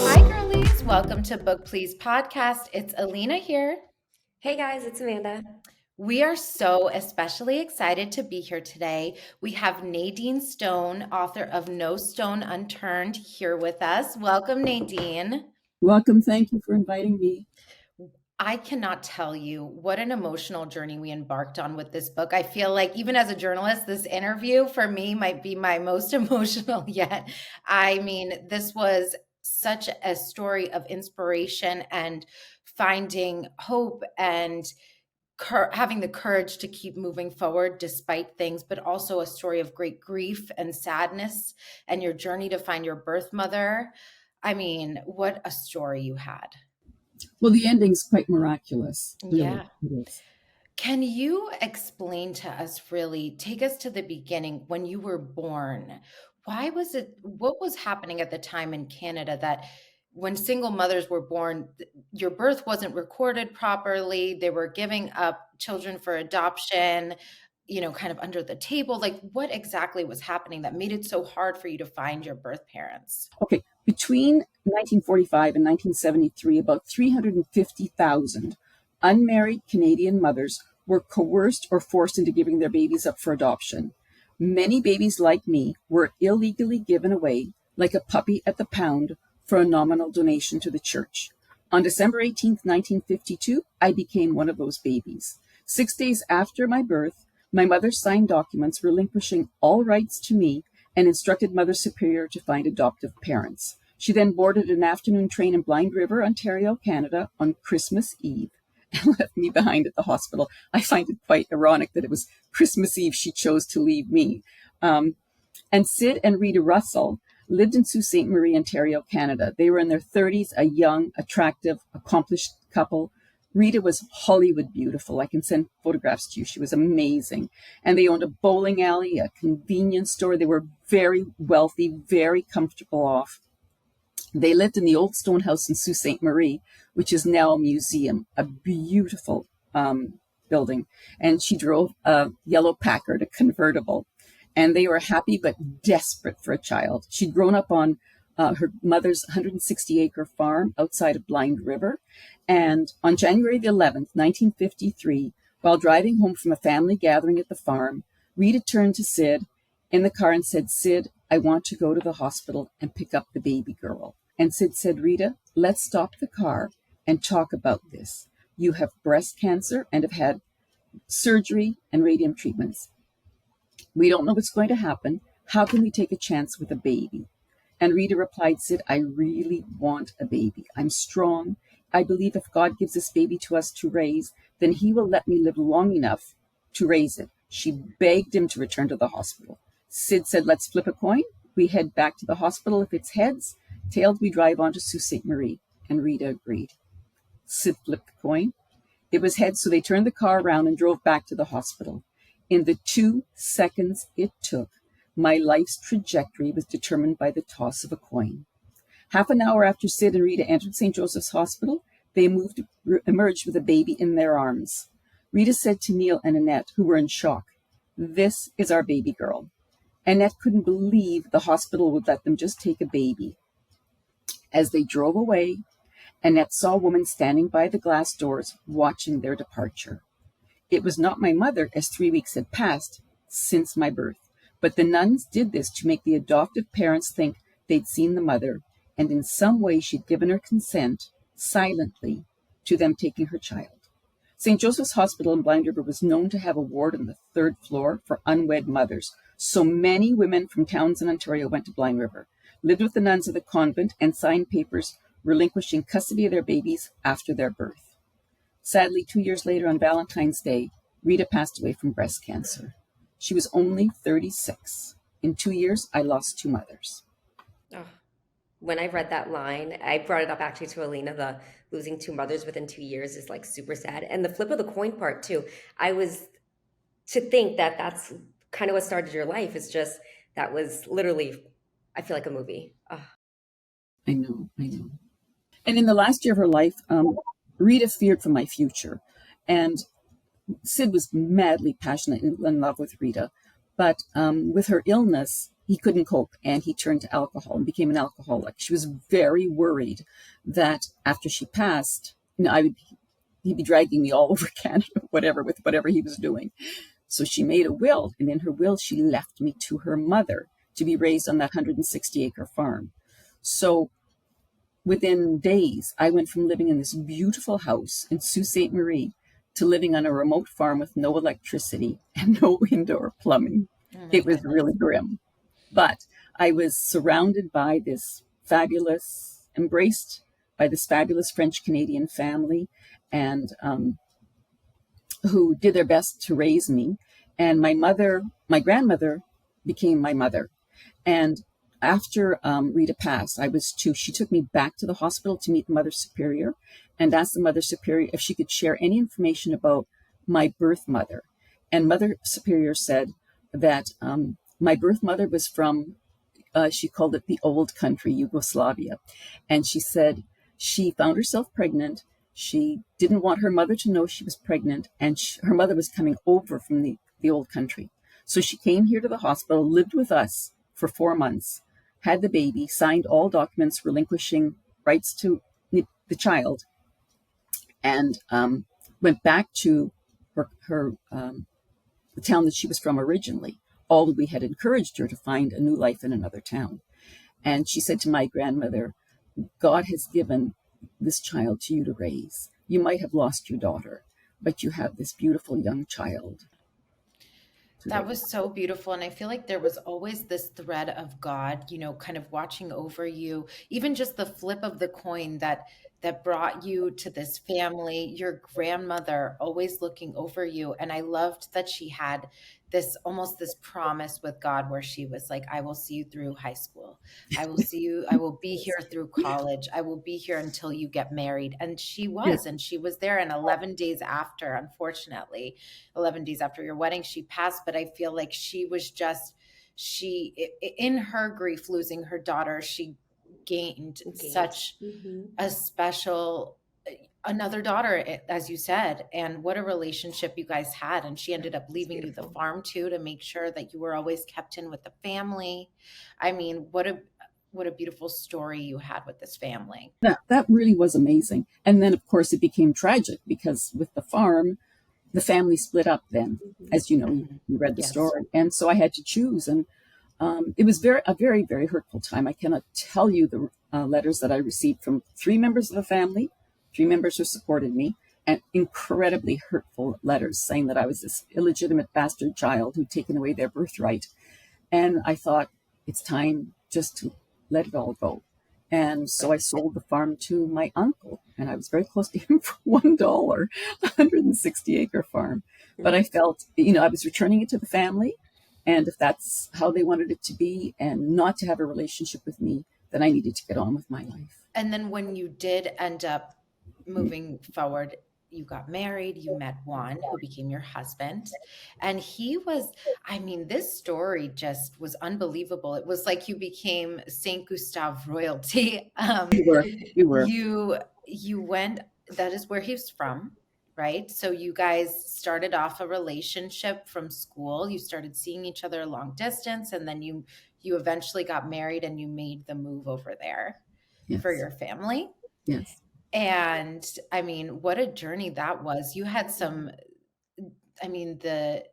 Hi, girlies. Welcome to Book Please Podcast. It's Alina here. Hey guys, it's Amanda. We are so especially excited to be here today. We have Nadean Stone, author of No Stone Unturned, here with us. Welcome, Nadine. Welcome. Thank you for inviting me. I cannot tell you what an emotional journey we embarked on with this book. I feel like even as a journalist, this interview for me might be my most emotional yet. I mean, this was such a story of inspiration and finding hope and having the courage to keep moving forward despite things, but also a story of great grief and sadness and your journey to find your birth mother. I mean, what a story you had. Well, the ending's quite miraculous. Really. Yeah. It is. Can you explain to us, really, take us to the beginning when you were born? What was happening at the time in Canada that when single mothers were born, your birth wasn't recorded properly, they were giving up children for adoption, kind of under the table? Like, what exactly was happening that made it so hard for you to find your birth parents? Okay. Between 1945 and 1973, about 350,000 unmarried Canadian mothers were coerced or forced into giving their babies up for adoption. Many babies like me were illegally given away, like a puppy at the pound, for a nominal donation to the church. On December 18th, 1952, I became one of those babies. 6 days after my birth, my mother signed documents relinquishing all rights to me and instructed Mother Superior to find adoptive parents. She then boarded an afternoon train in Blind River, Ontario, Canada on Christmas Eve and left me behind at the hospital. I find it quite ironic that it was Christmas Eve she chose to leave me. And Sid and Rita Russell lived in Sault Ste. Marie, Ontario, Canada. They were in their 30s, a young, attractive, accomplished couple. Rita was Hollywood beautiful. I can send photographs to you. She was amazing. And they owned a bowling alley, a convenience store. They were very wealthy, very comfortable off. They lived in the old stone house in Sault Ste. Marie, which is now a museum, a beautiful building. And she drove a yellow Packard, a convertible. And they were happy but desperate for a child. She'd grown up on her mother's 160-acre farm outside of Blind River. And on January the 11th, 1953, while driving home from a family gathering at the farm, Rita turned to Sid in the car and said, "Sid, I want to go to the hospital and pick up the baby girl." And Sid said, "Rita, let's stop the car and talk about this. You have breast cancer and have had surgery and radium treatments. We don't know what's going to happen. How can we take a chance with a baby?" And Rita replied, "Sid, I really want a baby. I'm strong. I believe if God gives this baby to us to raise, then he will let me live long enough to raise it." She begged him to return to the hospital. Sid said, "Let's flip a coin. We head back to the hospital. If it's heads, tails, we drive on to Sault Ste. Marie." And Rita agreed. Sid flipped the coin. It was heads, so they turned the car around and drove back to the hospital. In the 2 seconds it took, my life's trajectory was determined by the toss of a coin. Half an hour after Sid and Rita entered St. Joseph's Hospital, they emerged with a baby in their arms. Rita said to Neil and Annette, who were in shock, "This is our baby girl." Annette couldn't believe the hospital would let them just take a baby. As they drove away, Annette saw a woman standing by the glass doors watching their departure. It was not my mother, as 3 weeks had passed since my birth, but the nuns did this to make the adoptive parents think they'd seen the mother, and in some way she'd given her consent, silently, to them taking her child. St. Joseph's Hospital in Blind River was known to have a ward on the 3rd floor for unwed mothers, so many women from towns in Ontario went to Blind River, lived with the nuns of the convent, and signed papers relinquishing custody of their babies after their birth. Sadly, 2 years later on Valentine's Day, Rita passed away from breast cancer. She was only 36. In 2 years, I lost 2 mothers. Oh, when I read that line, I brought it up actually to Alina. The losing 2 mothers within 2 years is like super sad. And the flip of the coin part too. I was to think that that's kind of what started your life. It's just that was literally, I feel like a movie. Oh. I know. And in the last year of her life, Rita feared for my future. And Sid was madly passionate in love with Rita, but with her illness, he couldn't cope and he turned to alcohol and became an alcoholic. She was very worried that after she passed, he'd be dragging me all over Canada, whatever, with whatever he was doing. So she made a will, and in her will, she left me to her mother to be raised on that 160-acre farm. So within days, I went from living in this beautiful house in Sault Ste. Marie to living on a remote farm with no electricity and no indoor plumbing. Oh my It was goodness. really grim. But I was surrounded by this fabulous, embraced by this fabulous French Canadian family, and who did their best to raise me. And my grandmother became my mother. And after Rita passed, I was two. She took me back to the hospital to meet the Mother Superior and asked the Mother Superior if she could share any information about my birth mother. And Mother Superior said that my birth mother was from, she called it the old country, Yugoslavia. And she said she found herself pregnant. She didn't want her mother to know she was pregnant, and her mother was coming over from the old country. So she came here to the hospital, lived with us for 4 months, had the baby, signed all documents relinquishing rights to the child, and went back to the town that she was from originally. Although we had encouraged her to find a new life in another town. And she said to my grandmother, God has given this child to you to raise. You might have lost your daughter, but you have this beautiful young child to That raise. was so beautiful. And I feel like there was always this thread of God, kind of watching over you, even just the flip of the coin that brought you to this family, your grandmother always looking over you. And I loved that she had this promise with God where she was like, I will see you through high school. I will be here through college. I will be here until you get married. Yes, And she was there. And 11 days after, unfortunately, 11 days after your wedding, she passed. But I feel like she was just, in her grief, losing her daughter, she gained Gained. such Hmm. a special, another daughter, as you said, and what a relationship you guys had. And she ended up It's leaving you the beautiful. farm too, to make sure that you were always kept in with the family. I mean, what a beautiful story you had with this family. that really was amazing. And then, of course, it became tragic because with the farm, the family split up then, Hmm. as you know, Mhm. you read the Yes. story. And so I had to choose. And it was a very, very hurtful time. I cannot tell you the letters that I received from 3 members of the family, 3 members who supported me, and incredibly hurtful letters saying that I was this illegitimate bastard child who'd taken away their birthright. And I thought, it's time just to let it all go. And so I Right. sold the farm to my uncle, and I was very close to him for $1, 160-acre farm. But I felt, I was returning it to the family. And if that's how they wanted it to be and not to have a relationship with me, then I needed to get on with my life. And then when you did end up moving forward, you got married, you met Juan, who became your husband. And he was, I mean, this story just was unbelievable. It was like you became Saint Gustav royalty. We were, we were, You went, that is where he's from, right? So you guys started off a relationship from school. You started seeing each other long distance, and then you eventually got married and you made the move over there for yes, your family. yes. And I mean, what a journey that was. You had some, I mean, the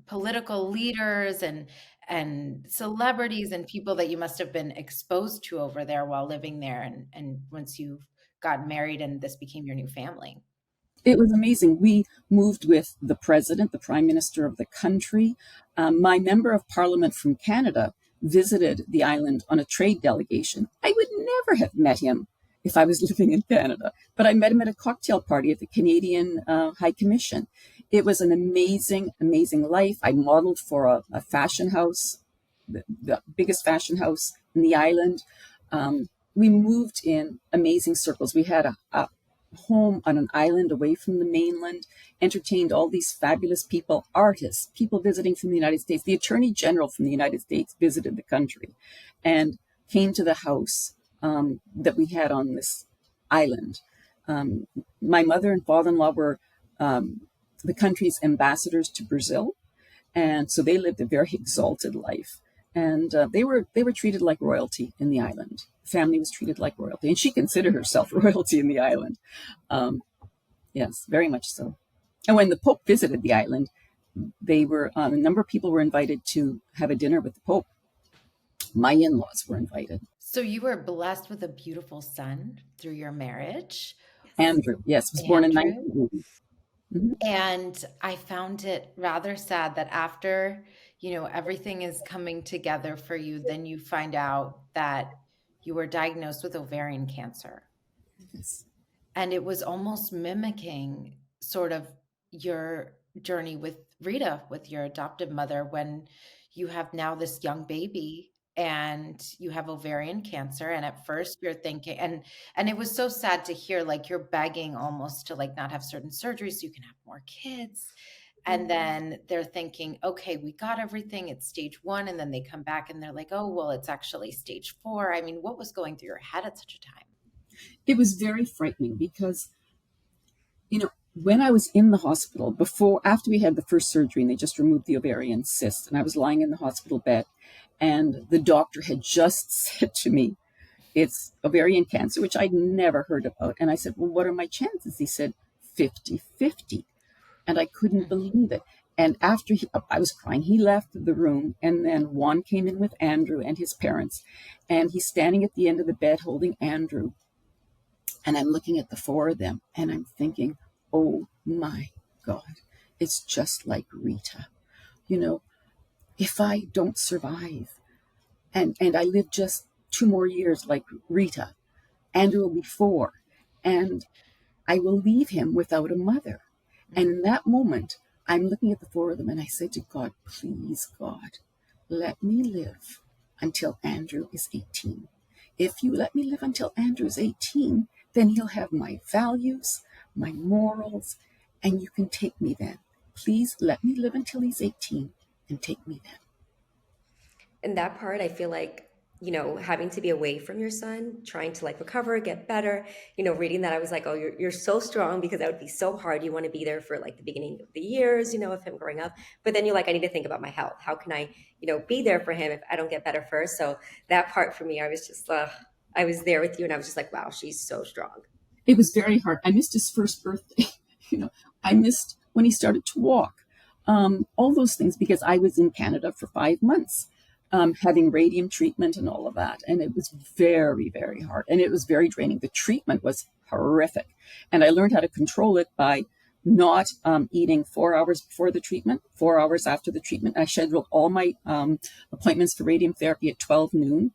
political leaders and celebrities and people that you must have been exposed to over there while living there, and once you got married and this became your new family. It was amazing. We moved with the president, the prime minister of the country. My member of parliament from Canada visited the island on a trade delegation. I would never have met him if I was living in Canada, but I met him at a cocktail party at the Canadian High Commission. It was an amazing, amazing life. I modeled for a fashion house, the biggest fashion house in the island. We moved in amazing circles. We had a home on an island away from the mainland, entertained all these fabulous people, artists, people visiting from the United States. The Attorney General from the United States visited the country and came to the house that we had on this island. My mother and father-in-law were the country's ambassadors to Brazil, and so they lived a very exalted life. And they were treated like royalty in the island. The family was treated like royalty, and she considered herself royalty in the island. Um, yes, very much so. And when the Pope visited the island, they were a number of people were invited to have a dinner with the Pope. My in-laws were invited. So you were blessed with a beautiful son through your marriage, Andrew, yes, was born in Andrew. 1980. Mhm. And I found it rather sad that after, everything is coming together for you, then you find out that you were diagnosed with ovarian cancer. Yes. And it was almost mimicking sort of your journey with Rita, with your adoptive mother, when you have now this young baby and you have ovarian cancer. And at first you're thinking, and it was so sad to hear, like, you're begging almost to like not have certain surgeries so you can have more kids. And then they're thinking, okay, we got everything, it's stage 1. And then they come back and they're like, oh, well, it's actually stage 4. I mean, what was going through your head at such a time? It was very frightening because, when I was in the hospital after we had the first surgery and they just removed the ovarian cyst, and I was lying in the hospital bed, and the doctor had just said to me, it's ovarian cancer, which I'd never heard about. And I said, well, what are my chances? He said, 50-50. And I couldn't believe it. And after I was crying, he left the room. And then Juan came in with Andrew and his parents. And he's standing at the end of the bed holding Andrew. And I'm looking at the 4 of them and I'm thinking, oh my God, it's just like Rita. If I don't survive and I live just 2 more years like Rita, Andrew will be 4, and I will leave him without a mother. And in that moment, I'm looking at the 4 of them and I said to God, please, God, let me live until Andrew is 18. If you let me live until Andrew is 18, then he'll have my values, my morals, and you can take me then. Please let me live until he's 18 and take me then. And that part, I feel like, having to be away from your son, trying to like recover, get better, reading that, I was like, oh, you're so strong, because that would be so hard. You want to be there for like the beginning of the years, of him growing up. But then you're like, I need to think about my health. How can I, be there for him if I don't get better first? So that part for me, I was just, I was there with you and I was just like, wow, she's so strong. It was very hard. I missed his first birthday. I missed when he started to walk. All those things, because I was in Canada for 5 months, having radium treatment and all of that. And it was very, very hard. And it was very draining. The treatment was horrific. And I learned how to control it by not eating 4 hours before the treatment, 4 hours after the treatment. I scheduled all my appointments for radium therapy at 12 noon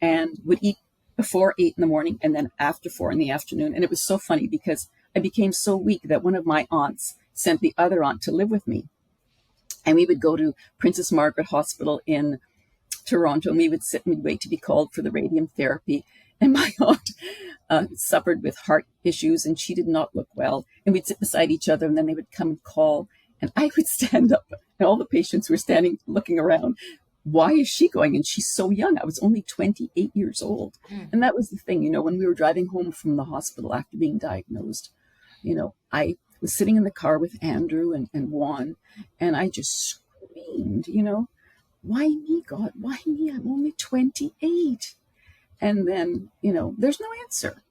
and would eat before 8 in the morning and then after 4 in the afternoon. And it was so funny because I became so weak that one of my aunts sent the other aunt to live with me. And we would go to Princess Margaret Hospital in Toronto, and we would sit and we'd wait to be called for the radium therapy. And my aunt suffered with heart issues and she did not look well. And we'd sit beside each other and then they would come and call. And I would stand up and all the patients were standing looking around. Why is she going? And she's so young. I was only 28 years old. And that was the thing, when we were driving home from the hospital after being diagnosed, I was sitting in the car with Andrew and Juan, and I just screamed, why me, God? Why me? I'm only 28. And then, there's no answer.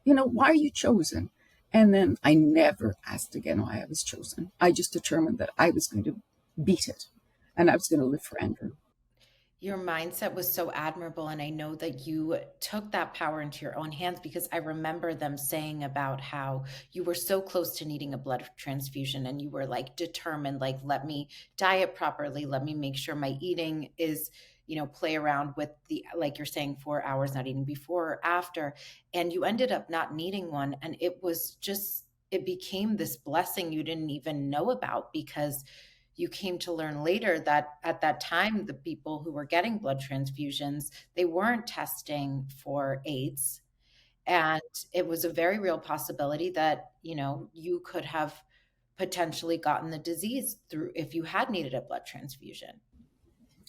Why are you chosen? And then I never asked again why I was chosen. I just determined that I was going to beat it and I was going to live for Andrew. Your mindset was so admirable. And I know that you took that power into your own hands, because I remember them saying about how you were so close to needing a blood transfusion and you were like determined, like, let me diet properly. Let me make sure my eating is, play around with the, like you're saying, 4 hours not eating before or after. And you ended up not needing one. And it became this blessing you didn't even know about, because you came to learn later that at that time, the people who were getting blood transfusions, they weren't testing for AIDS. And it was a very real possibility that, you could have potentially gotten the disease through if you had needed a blood transfusion.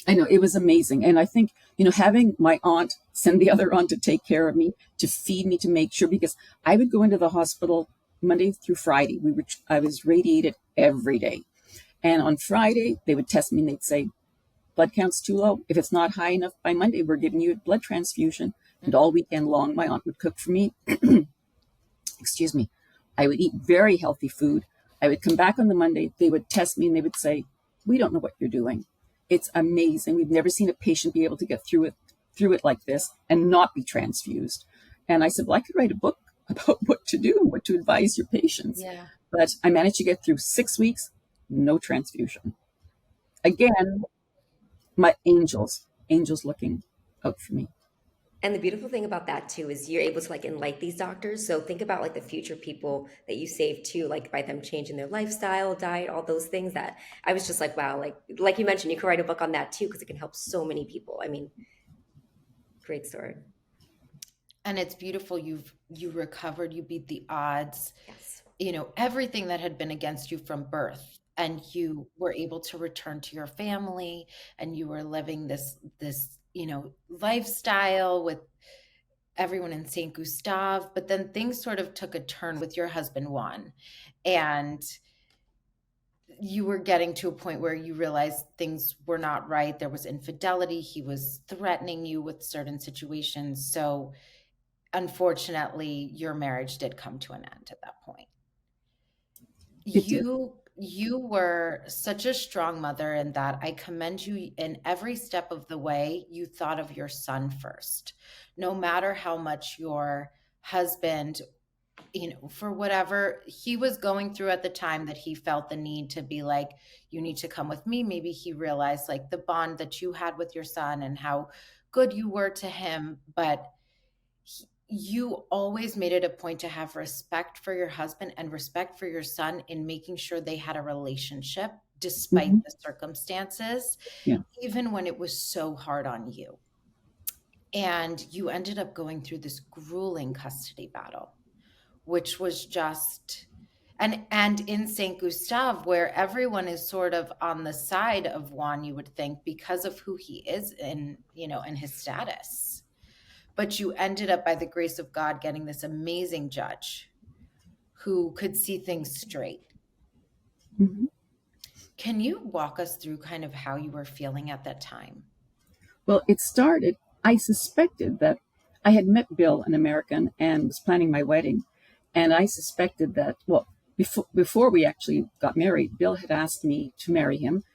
I know, it was amazing. And I think, having my aunt send the other aunt to take care of me, to feed me, to make sure, because I would go into the hospital Monday through Friday. I was radiated every day. And on Friday, they would test me and they'd say, blood count's too low. If it's not high enough by Monday, we're giving you a blood transfusion. And all weekend long, my aunt would cook for me. Excuse me. I would eat very healthy food. I would come back on the Monday. They would test me and they would say, we don't know what you're doing. It's amazing. We've never seen a patient be able to get through it like this and not be transfused. And I said, well, I could write a book about what to do, what to advise your patients. Yeah. But I managed to get through 6 weeks, no transfusion. Again, my angels looking out for me. And the beautiful thing about that too is you're able to like enlighten these doctors. So think about like the future people that you save too, like by them changing their lifestyle, diet, all those things that I was just like, wow, like you mentioned, you could write a book on that too, because it can help so many people. I mean, great story. And it's beautiful. You recovered, you beat the odds, Yes. everything that had been against you from birth. And you were able to return to your family and you were living this lifestyle with everyone in St. Gustave. But then things sort of took a turn with your husband, Juan. And you were getting to a point where you realized things were not right. There was infidelity. He was threatening you with certain situations. So unfortunately, your marriage did come to an end at that point. It did. You were such a strong mother in that I commend you in every step of the way. You thought of your son first, no matter how much your husband, for whatever he was going through at the time, that he felt the need to be like, you need to come with me. Maybe he realized like the bond that you had with your son and how good you were to him. But you always made it a point to have respect for your husband and respect for your son in making sure they had a relationship despite the circumstances, Yeah. even when it was so hard on you. And you ended up going through this grueling custody battle, which was just and in St. Gustave, where everyone is sort of on the side of Juan, you would think, because of who he is and his status. But you ended up, by the grace of God, getting this amazing judge who could see things straight. Mm-hmm. Can you walk us through kind of how you were feeling at that time? Well, it started, I suspected that I had met Bill, an American, and was planning my wedding. And I suspected that, well, before we actually got married, Bill had asked me to marry him.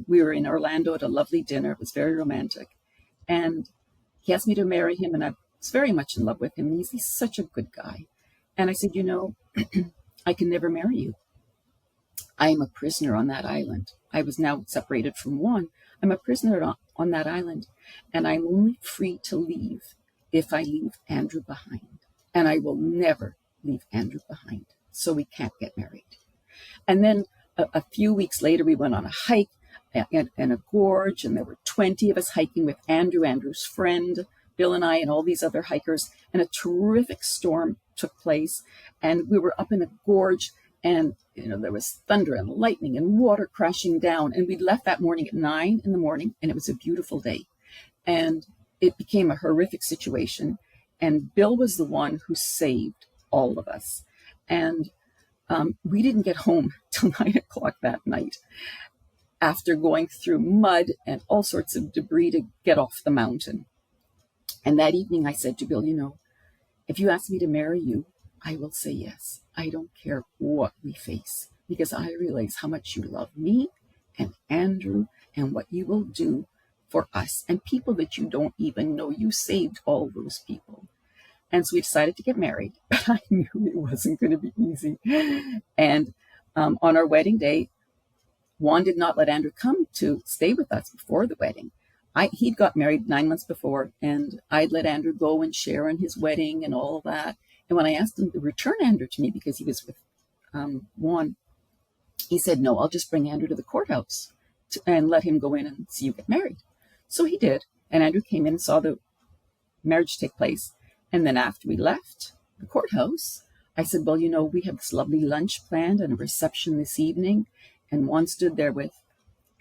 We were in Orlando at a lovely dinner. It was very romantic. And he asked me to marry him, and I was very much in love with him. He's such a good guy. And I said, I can never marry you. I am a prisoner on that island. I was now separated from Juan. I'm a prisoner on that island, and I'm only free to leave if I leave Andrew behind. And I will never leave Andrew behind. So we can't get married. And then a few weeks later, we went on a hike in a gorge, and there were 20 of us hiking with Andrew's friend, Bill and I, and all these other hikers. And a terrific storm took place, and we were up in a gorge, and there was thunder and lightning and water crashing down. And we left that morning at 9 a.m, and it was a beautiful day. And it became a horrific situation. And Bill was the one who saved all of us. And we didn't get home till 9 o'clock that night, after going through mud and all sorts of debris to get off the mountain. And that evening I said to Bill, if you ask me to marry you, I will say yes. I don't care what we face, because I realize how much you love me and Andrew and what you will do for us and people that you don't even know. You saved all those people. And so we decided to get married, but I knew it wasn't going to be easy. And on our wedding day, Juan did not let Andrew come to stay with us before the wedding. He'd got married 9 months before, and I'd let Andrew go and share in his wedding and all of that. And when I asked him to return Andrew to me, because he was with Juan, he said, no, I'll just bring Andrew to the courthouse and let him go in and see you get married. So he did. And Andrew came in and saw the marriage take place. And then after we left the courthouse, I said, well, we have this lovely lunch planned and a reception this evening. And Juan stood there with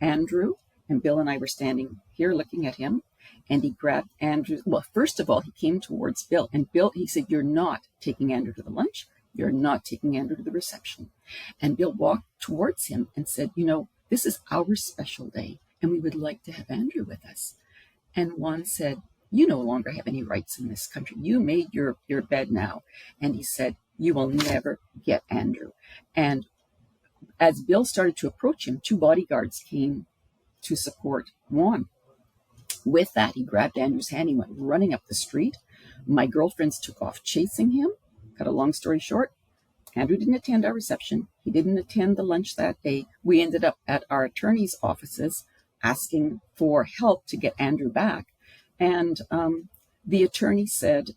Andrew, and Bill and I were standing here looking at him. And he grabbed Andrew. Well, first of all, he came towards Bill. And Bill, he said, you're not taking Andrew to the lunch. You're not taking Andrew to the reception. And Bill walked towards him and said, this is our special day, and we would like to have Andrew with us. And Juan said, you no longer have any rights in this country. You made your bed now. And he said, you will never get Andrew. And as Bill started to approach him, two bodyguards came to support Juan. With that, he grabbed Andrew's hand. He went running up the street. My girlfriends took off chasing him. Cut a long story short, Andrew didn't attend our reception. He didn't attend the lunch that day. We ended up at our attorney's offices asking for help to get Andrew back. And the attorney said,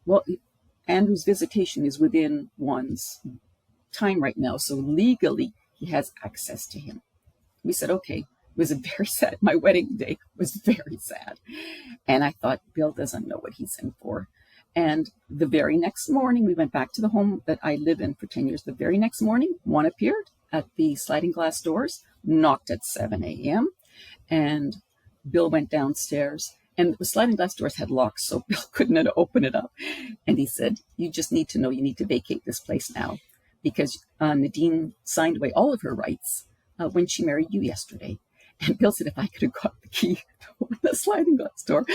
well, Andrew's visitation is within Juan's time right now, so legally he has access to him. We said, okay. It was very sad. My wedding day was very sad. And I thought, Bill doesn't know what he's in for. And the very next morning, we went back to the home that I lived in for 10 years. The very next morning, one appeared at the sliding glass doors, knocked at 7 a.m. And Bill went downstairs. And the sliding glass doors had locks, so Bill couldn't open it up. And he said, you just need to know you need to vacate this place now, because Nadine signed away all of her rights when she married you yesterday. And Bill said, if I could have got the key to open the sliding glass door,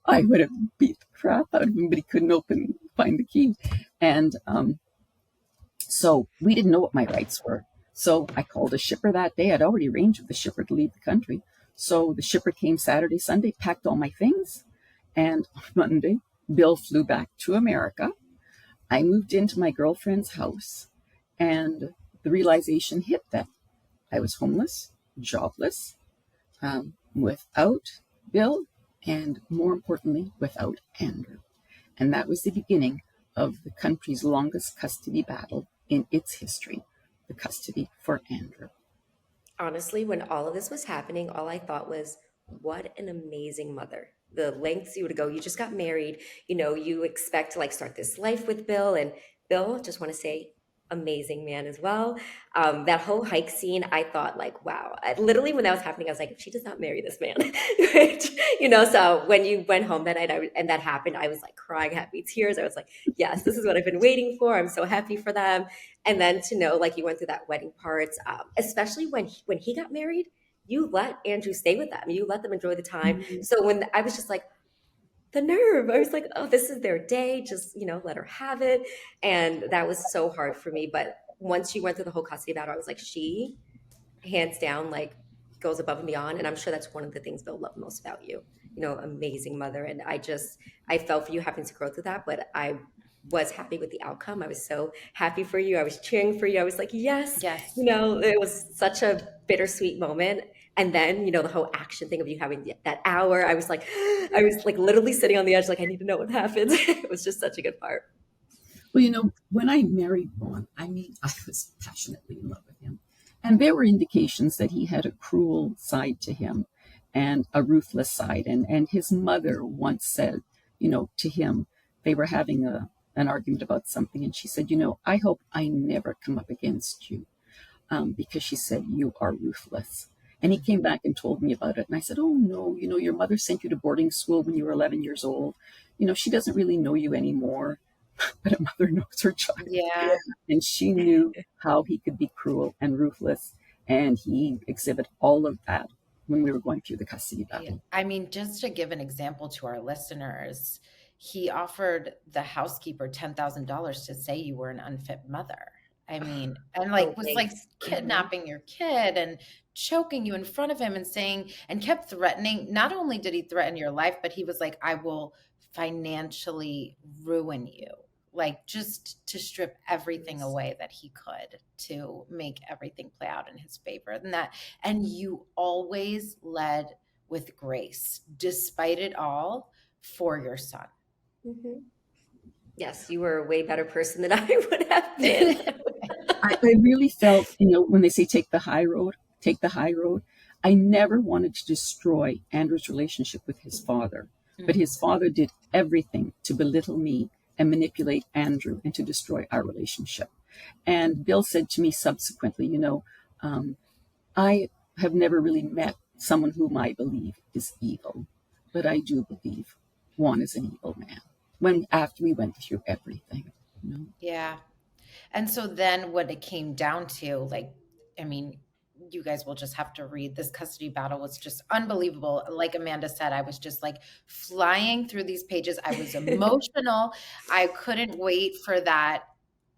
I would have beat the crap out of him, but he couldn't find the key. And so we didn't know what my rights were. So I called a shipper that day. I'd already arranged with the shipper to leave the country. So the shipper came Saturday, Sunday, packed all my things. And on Monday, Bill flew back to America. I moved into my girlfriend's house, and the realization hit that I was homeless, jobless, without Bill, and more importantly, without Andrew. And that was the beginning of the country's longest custody battle in its history, the custody for Andrew. Honestly, when all of this was happening, all I thought was, what an amazing mother. The lengths you would go, you just got married, you expect to like start this life with Bill. And Bill, just want to say, amazing man as well. That whole hike scene, I thought like, wow. Literally when that was happening, I was like, if she does not marry this man, right? So when you went home that night and that happened, I was like crying happy tears. I was like, yes, this is what I've been waiting for. I'm so happy for them. And then to know like you went through that wedding part, especially when he got married, you let Andrew stay with them. You let them enjoy the time. Mhm. So when I was just like, the nerve, I was like, oh, this is their day. Just, let her have it. And that was so hard for me. But once you went through the whole custody battle, I was like, she hands down, like goes above and beyond. And I'm sure that's one of the things they'll love most about you, amazing mother. And I felt for you having to go through that, but I was happy with the outcome. I was so happy for you. I was cheering for you. I was like, yes, Yes. it was such a bittersweet moment. And then, the whole action thing of you having that hour, I was like literally sitting on the edge, like, I need to know what happens. It was just such a good part. Well, when I married Juan, I was passionately in love with him. And there were indications that he had a cruel side to him and a ruthless side. And his mother once said, to him, they were having an argument about something. And she said, I hope I never come up against you, because she said, you are ruthless. And he came back and told me about it. And I said, oh, no, your mother sent you to boarding school when you were 11 years old. She doesn't really know you anymore. But a mother knows her child. Yeah. And she knew how he could be cruel and ruthless. And he exhibited all of that when we were going through the custody battle. I mean, just to give an example to our listeners, he offered the housekeeper $10,000 to say you were an unfit mother. I mean, and like was like Thanks. kidnapping your kid and choking you in front of him and saying, and kept threatening. Not only did he threaten your life, but he was like, I will financially ruin you. Like just to strip everything away that he could to make everything play out in his favor. And you always led with grace, despite it all, for your son. Mm-hmm. Yes, you were a way better person than I would have been. I really felt, when they say take the high road, take the high road. I never wanted to destroy Andrew's relationship with his father, but his father did everything to belittle me and manipulate Andrew and to destroy our relationship. And Bill said to me subsequently, I have never really met someone whom I believe is evil, but I do believe Juan is an evil man. After we went through everything. Yeah. And so then what it came down to, like, I mean, you guys will just have to read this custody battle was just unbelievable. Like Amanda said, I was just like flying through these pages. I was emotional. I couldn't wait for that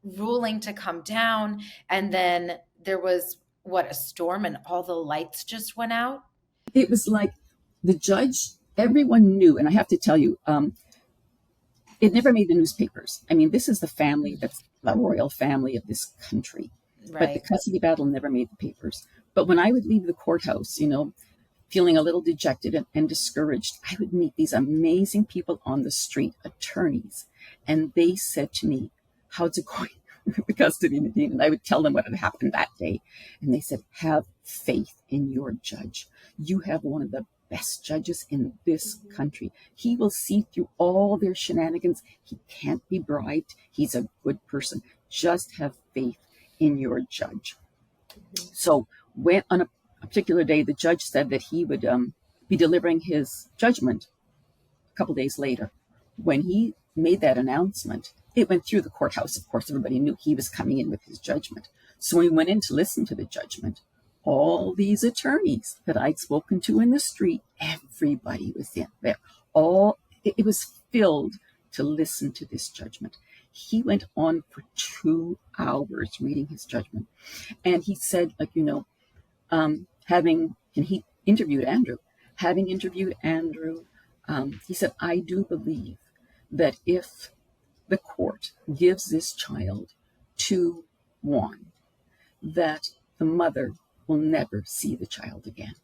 ruling to come down. And then there was what, a storm, and all the lights just went out. It was like the judge, everyone knew, and I have to tell you, it never made the newspapers. I mean, this is the family that's the royal family of this country. But the Right. custody battle never made the papers. But when I would leave the courthouse, feeling a little dejected and discouraged, I would meet these amazing people on the street, attorneys, and they said to me, "How's it going with the custody, Nadine?" And I would tell them what had happened that day. And they said, "Have faith in your judge. You have one of the best judges in this country. He will see through all their shenanigans. He can't be bribed. He's a good person. Just have faith in your judge." So when on a particular day, the judge said that he would be delivering his judgment a couple days later. When he made that announcement, it went through the courthouse. Of course, everybody knew he was coming in with his judgment. So when we went in to listen to the judgment, all these attorneys that I'd spoken to in the street, everybody was in there. It was filled to listen to this judgment. He went on for 2 hours reading his judgment. And he said, and he interviewed Andrew. Having interviewed Andrew, he said, "I do believe that if the court gives this child to Juan, that the mother will never see the child again.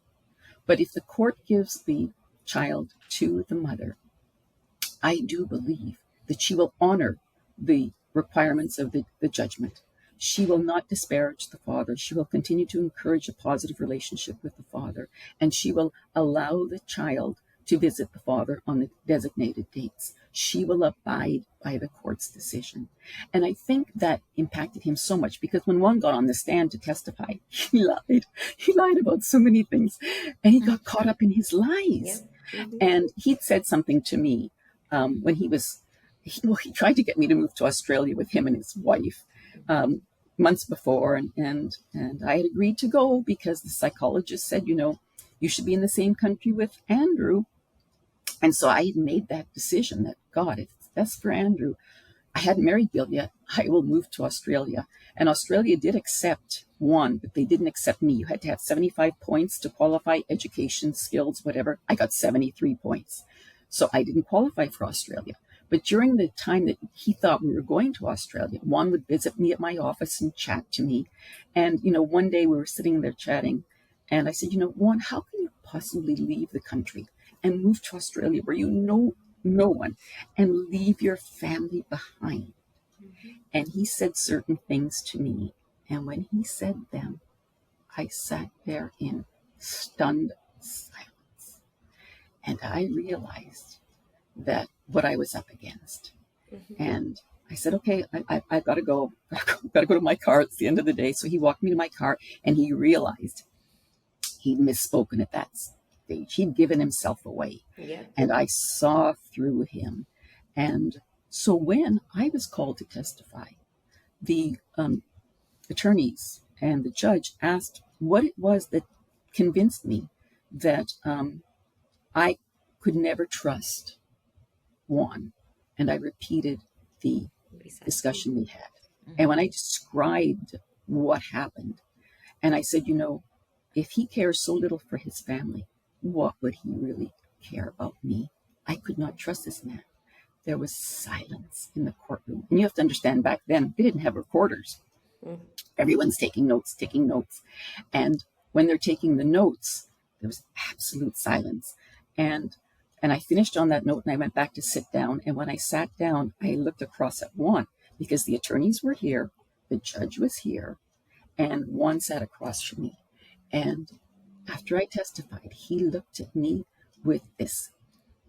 But if the court gives the child to the mother, I do believe that she will honor the requirements of the judgment. She will not disparage the father. She will continue to encourage a positive relationship with the father, and she will allow the child to visit the father on the designated dates. She will abide by the court's decision." And I think that impacted him so much because when one got on the stand to testify, he lied. He lied about so many things, and he got caught up in his Yeah. lies. Mm-hmm. And he'd said something to me when he tried to get me to move to Australia with him and his wife months before, and I had agreed to go because the psychologist said, you should be in the same country with Andrew. And so I had made that decision that, God, if it's best for Andrew, I hadn't married Bill yet, I will move to Australia. And Australia did accept one, but they didn't accept me. You had to have 75 points to qualify, education, skills, whatever. I got 73 points. So I didn't qualify for Australia. But during the time that he thought we were going to Australia, Juan would visit me at my office and chat to me. And, one day we were sitting there chatting, and I said, Juan, how can you possibly leave the country and move to Australia where you know no one and leave your family behind? And he said certain things to me. And when he said them, I sat there in stunned silence. And I realized that what I was up against. Mm-hmm. And I said, okay, I've got to go. I've got to go to my car. It's the end of the day. So he walked me to my car, and he realized he'd misspoken at that stage. He'd given himself away. Yeah. And I saw through him. And so when I was called to testify, the attorneys and the judge asked what it was that convinced me that I could never trust Juan. And I repeated the discussion we had. And when I described what happened, and I said, if he cares so little for his family, what would he really care about me? I could not trust this man. There was silence in the courtroom. And you have to understand, back then, they didn't have recorders. Everyone's taking notes. And when they're taking the notes, there was absolute silence. And I finished on that note, and I went back to sit down. And when I sat down, I looked across at Juan because the attorneys were here, the judge was here, and Juan sat across from me. And after I testified, he looked at me with this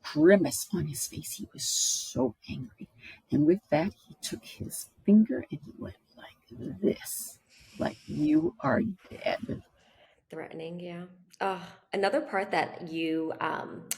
grimace on his face. He was so angry. And with that, he took his finger and he went like this, like, you are dead. Threatening, yeah. Uh, Another part that you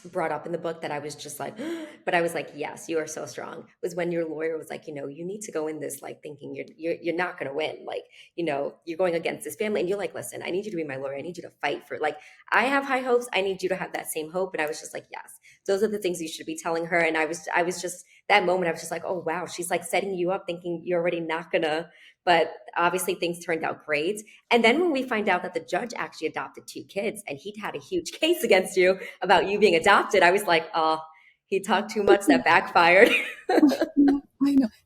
brought up in the book that I was just like, but I was like, yes, you are so strong, was when your lawyer was like, you need to go in this like thinking you're not going to win. Like, you're going against this family. And you're like, listen, I need you to be my lawyer. I need you to fight for, like, I have high hopes. I need you to have that same hope. And I was just like, yes, those are the things you should be telling her. And I was just, that moment, I was just like, oh, wow, she's like setting you up thinking you're already not going to, but obviously things turned out great. And then when we find out that the judge actually adopted two kids and he'd had a huge case against you about you being adopted, I was like, oh, he talked too much. That backfired. I know.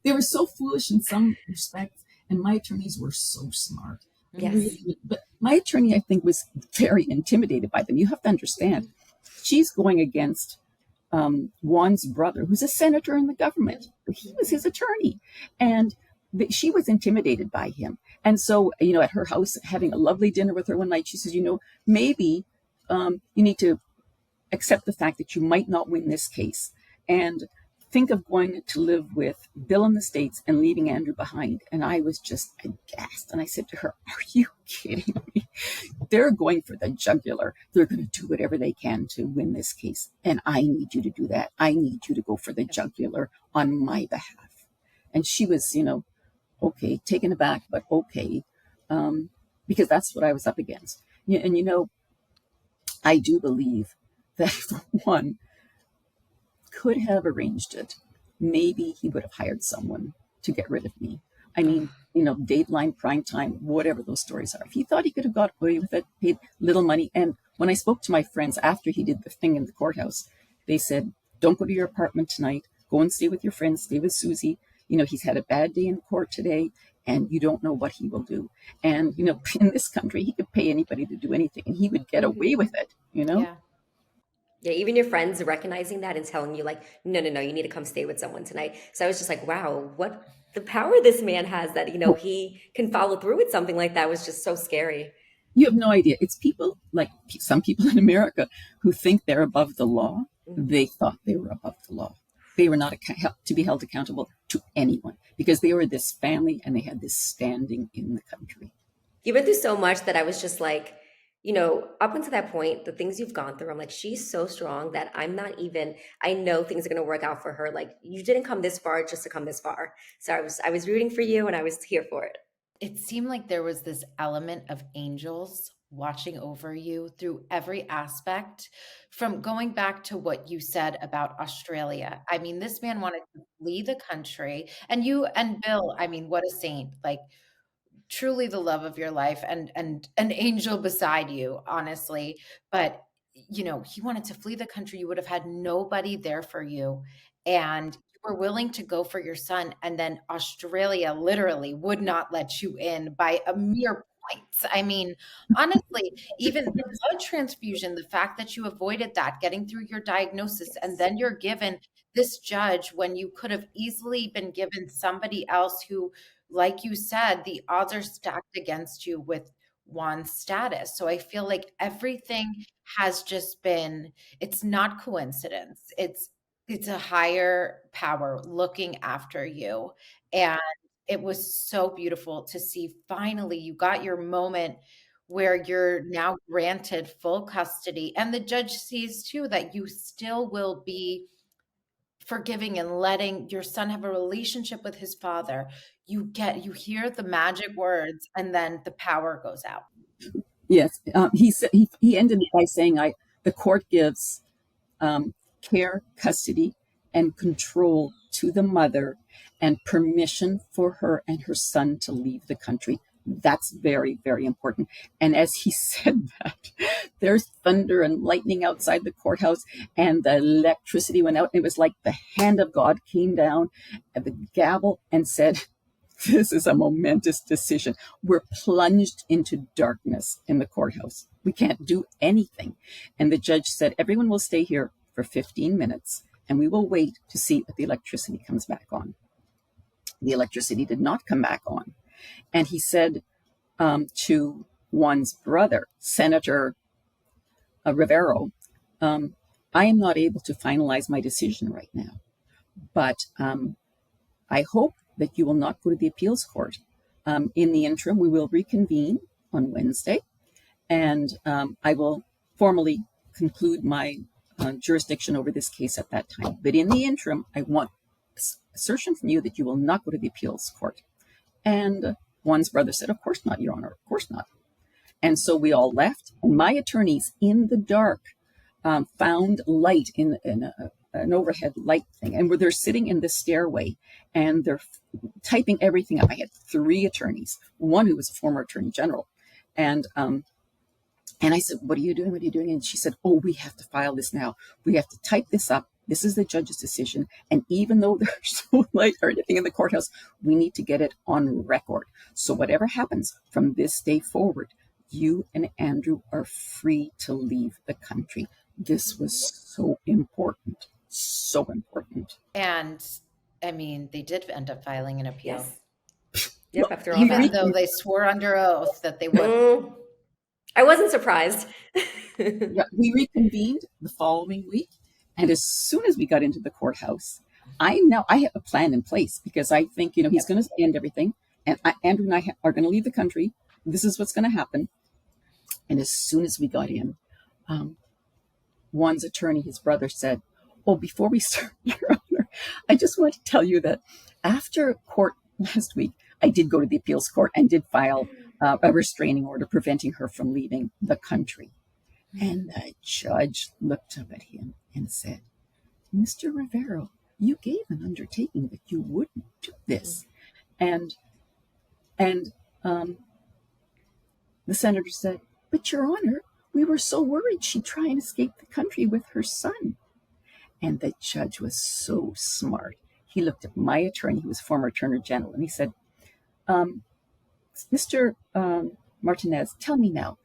They were so foolish in some respects, and my attorneys were so smart. Yes. Really, but my attorney, I think, was very intimidated by them. You have to understand, she's going against Juan's brother, who's a senator in the government. He was his attorney, and she was intimidated by him. And so, at her house, having a lovely dinner with her one night, she says, maybe you need to accept the fact that you might not win this case and think of going to live with Bill in the States and leaving Andrew behind. And I was just aghast. And I said to her, are you kidding me? They're going for the jugular. They're going to do whatever they can to win this case. And I need you to do that. I need you to go for the jugular on my behalf. And she was, okay, taken aback, but okay, because that's what I was up against. And, I do believe that if one could have arranged it, maybe he would have hired someone to get rid of me. I mean, Dateline, prime time, whatever those stories are. If he thought he could have got away with it, paid little money. And when I spoke to my friends after he did the thing in the courthouse, they said, don't go to your apartment tonight. Go and stay with your friends. Stay with Susie. He's had a bad day in court today, and you don't know what he will do. And, in this country, he could pay anybody to do anything, and he would get away with it. Yeah. Yeah, even your friends recognizing that and telling you, like, no, no, no, you need to come stay with someone tonight. So I was just like, wow, what the power this man has that, he can follow through with something like that was just so scary. You have no idea. It's people like some people in America who think they're above the law. Mhm. They thought they were above the law. They were not to be held accountable to anyone because they were this family and they had this standing in the country. You've been through so much that I was just like, up until that point, the things you've gone through, I'm like, she's so strong that I'm not even, I know things are going to work out for her. Like, you didn't come this far just to come this far. So I was rooting for you and I was here for it. It seemed like there was this element of angels watching over you through every aspect, from going back to what you said about Australia. I mean, this man wanted to flee the country, and you and Bill, I mean, what a saint. Like, truly the love of your life and an angel beside you, honestly. But he wanted to flee the country. You would have had nobody there for you, and you were willing to go for your son, and then Australia literally would not let you in by a mere points. I mean, honestly, even the blood transfusion, the fact that you avoided that, getting through your diagnosis, and Yes. then you're given this judge when you could have easily been given somebody else who, like you said, the odds are stacked against you with Juan's status. So I feel like everything has just been, it's not coincidence. It's a higher power looking after you. And it was so beautiful to see finally you got your moment where you're now granted full custody. And the judge sees too that you still will be forgiving and letting your son have a relationship with his father. You hear the magic words, and then the power goes out. Yes, he said he ended it by saying, "I the court gives care, custody, and control to the mother, and permission for her and her son to leave the country." That's very, very important. And as he said that, there's thunder and lightning outside the courthouse, and the electricity went out. It was like the hand of God came down at the gavel and said, this is a momentous decision. We're plunged into darkness in the courthouse. We can't do anything. And the judge said, everyone will stay here for 15 minutes and we will wait to see if the electricity comes back on. The electricity did not come back on. And he said to Juan's brother, Senator Rivero, I am not able to finalize my decision right now, but I hope that you will not go to the appeals court. In the interim, we will reconvene on Wednesday, and I will formally conclude my jurisdiction over this case at that time. But in the interim, I want assertion from you that you will not go to the appeals court. And Juan's brother said, of course not, Your Honor, of course not. And so we all left, and my attorneys in the dark found light in an overhead light thing, and they're sitting in the stairway, and they're typing everything up. I had 3 attorneys, one who was a former attorney general, and I said, what are you doing? What are you doing? And she said, oh, we have to file this now. We have to type this up. This is the judge's decision. And even though there's no light or anything in the courthouse, we need to get it on record. So whatever happens from this day forward, you and Andrew are free to leave the country. This was so important. So important. And I mean, they did end up filing an appeal. Yes. Yep, after all Even that. though they swore under oath that they would. Mm, I wasn't surprised. Yeah, we reconvened the following week, and as soon as we got into the courthouse, I have a plan in place, because I think, he's going to end everything, and Andrew and I are going to leave the country. This is what's going to happen. And as soon as we got in, Juan's attorney, his brother, said, oh, before we start, Your Honor, I just want to tell you that after court last week, I did go to the appeals court and did file a restraining order preventing her from leaving the country. And the judge looked up at him and said, Mr. Rivero, you gave an undertaking that you wouldn't do this. And the senator said, but Your Honor, we were so worried she'd try and escape the country with her son. And the judge was so smart. He looked at my attorney, who was former attorney general, and he said, Mr. Martinez, tell me now.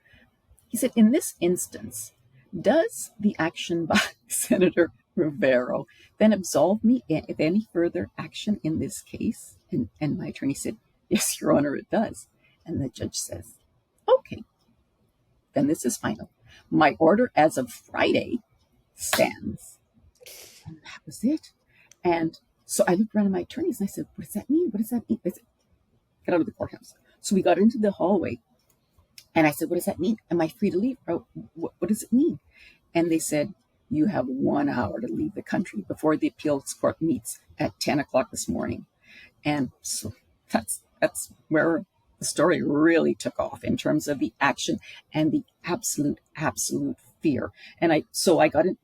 He said, in this instance, does the action by Senator Rivero then absolve me of any further action in this case? And my attorney said, yes, Your Honor, it does. And the judge says, okay, then this is final. My order as of Friday stands. And that was it. And so I looked around at my attorneys and I said, what does that mean? What does that mean? I said, get out of the courthouse. So we got into the hallway. And I said, what does that mean? Am I free to leave? Or what does it mean? And they said, you have 1 hour to leave the country before the appeals court meets at 10 o'clock this morning. And so that's where the story really took off in terms of the action and the absolute fear. And I got into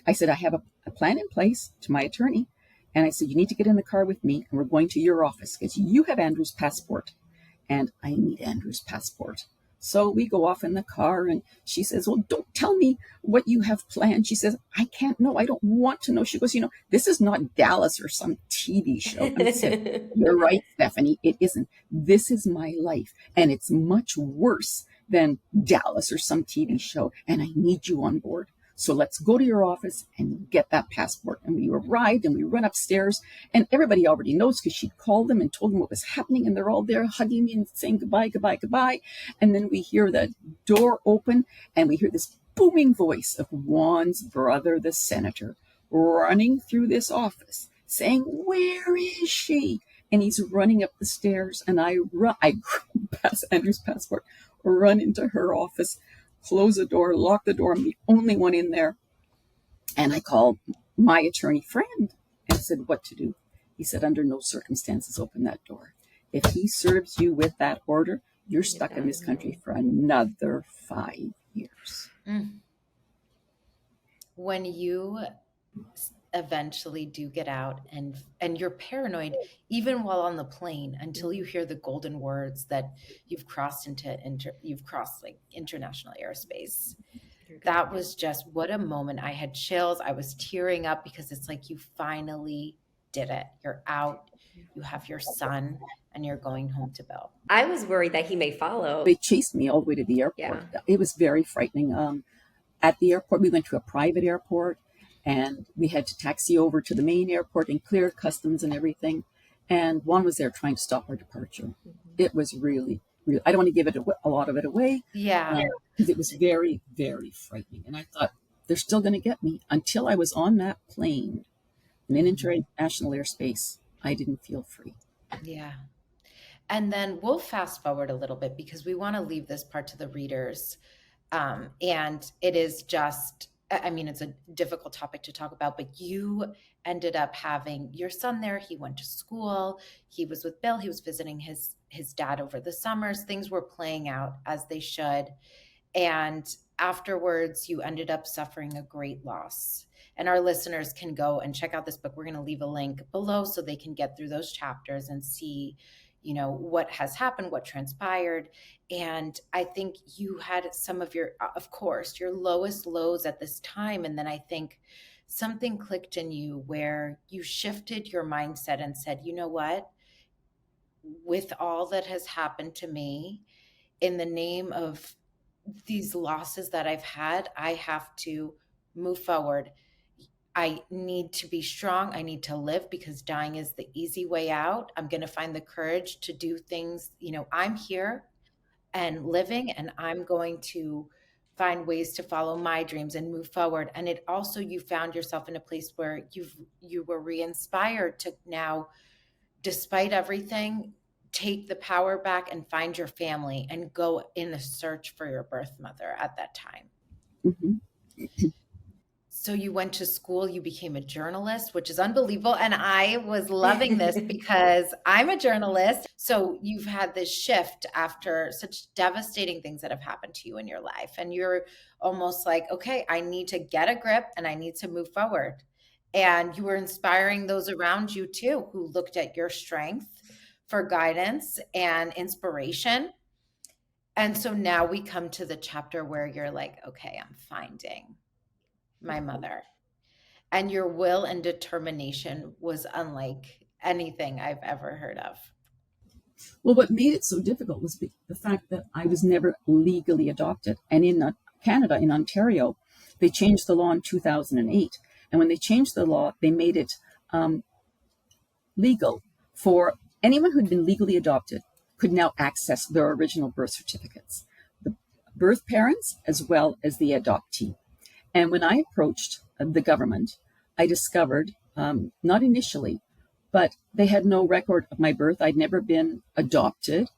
I said, I have a plan in place to my attorney. And I said, you need to get in the car with me, and we're going to your office because you have Andrew's passport and I need Andrew's passport. So we go off in the car, and she says, well, don't tell me what you have planned. She says, I can't know. I don't want to know. She goes, this is not Dallas or some TV show. And I said, you're right, Stephanie. It isn't. This is my life, and it's much worse than Dallas or some TV show, and I need you on board. So let's go to your office and get that passport. And we arrived and we run upstairs, and everybody already knows because she'd called them and told them what was happening. And they're all there hugging me and saying goodbye, goodbye, goodbye. And then we hear the door open and we hear this booming voice of Juan's brother, the senator, running through this office saying, where is she? And he's running up the stairs, and I pass Andrew's passport, run into her office, close the door, lock the door. I'm the only one in there. And I called my attorney friend and said, what to do? He said, under no circumstances open that door. If he serves you with that order, you're stuck in this country for another 5 years. When you eventually do get out and you're paranoid even while on the plane until you hear the golden words that you've crossed like international airspace. That was just, what a moment. I had chills. I was tearing up because it's like, you finally did it. You're out, you have your son, and you're going home to Bill. I was worried that he may follow. They chased me all the way to the airport. Yeah. It was very frightening. At the airport, we went to a private airport, and we had to taxi over to the main airport and clear customs and everything. And Juan was there trying to stop our departure. It was really, I don't want to give it a lot of it away. Yeah. Because it was very, very frightening. And I thought, they're still going to get me. Until I was on that plane in international airspace, I didn't feel free. Yeah. And then we'll fast forward a little bit because we want to leave this part to the readers. And it is just, I mean, it's a difficult topic to talk about, but you ended up having your son there. He went to school. He was with Bill. He was visiting his dad over the summers. Things were playing out as they should. And afterwards, you ended up suffering a great loss. And our listeners can go and check out this book. We're going to leave a link below so they can get through those chapters and see, what has happened, what transpired. And I think you had some of your, of course, your lowest lows at this time. And then I think something clicked in you where you shifted your mindset and said, you know what? With all that has happened to me, in the name of these losses that I've had, I have to move forward. I need to be strong. I need to live, because dying is the easy way out. I'm going to find the courage to do things. I'm here and living, and I'm going to find ways to follow my dreams and move forward. And it also, you found yourself in a place where you were re-inspired to now, despite everything, take the power back and find your family and go in the search for your birth mother at that time. Mm-hmm. So you went to school, you became a journalist, which is unbelievable. And I was loving this because I'm a journalist. So you've had this shift after such devastating things that have happened to you in your life. And you're almost like, okay, I need to get a grip and I need to move forward. And you were inspiring those around you too, who looked at your strength for guidance and inspiration. And so now we come to the chapter where you're like, okay, I'm finding my mother. And your will and determination was unlike anything I've ever heard of. Well, what made it so difficult was the fact that I was never legally adopted. And in Canada, in Ontario, they changed the law in 2008. And when they changed the law, they made it legal for anyone who'd been legally adopted could now access their original birth certificates, the birth parents as well as the adoptee. And when I approached the government, I discovered, not initially, but they had no record of my birth. I'd never been adopted,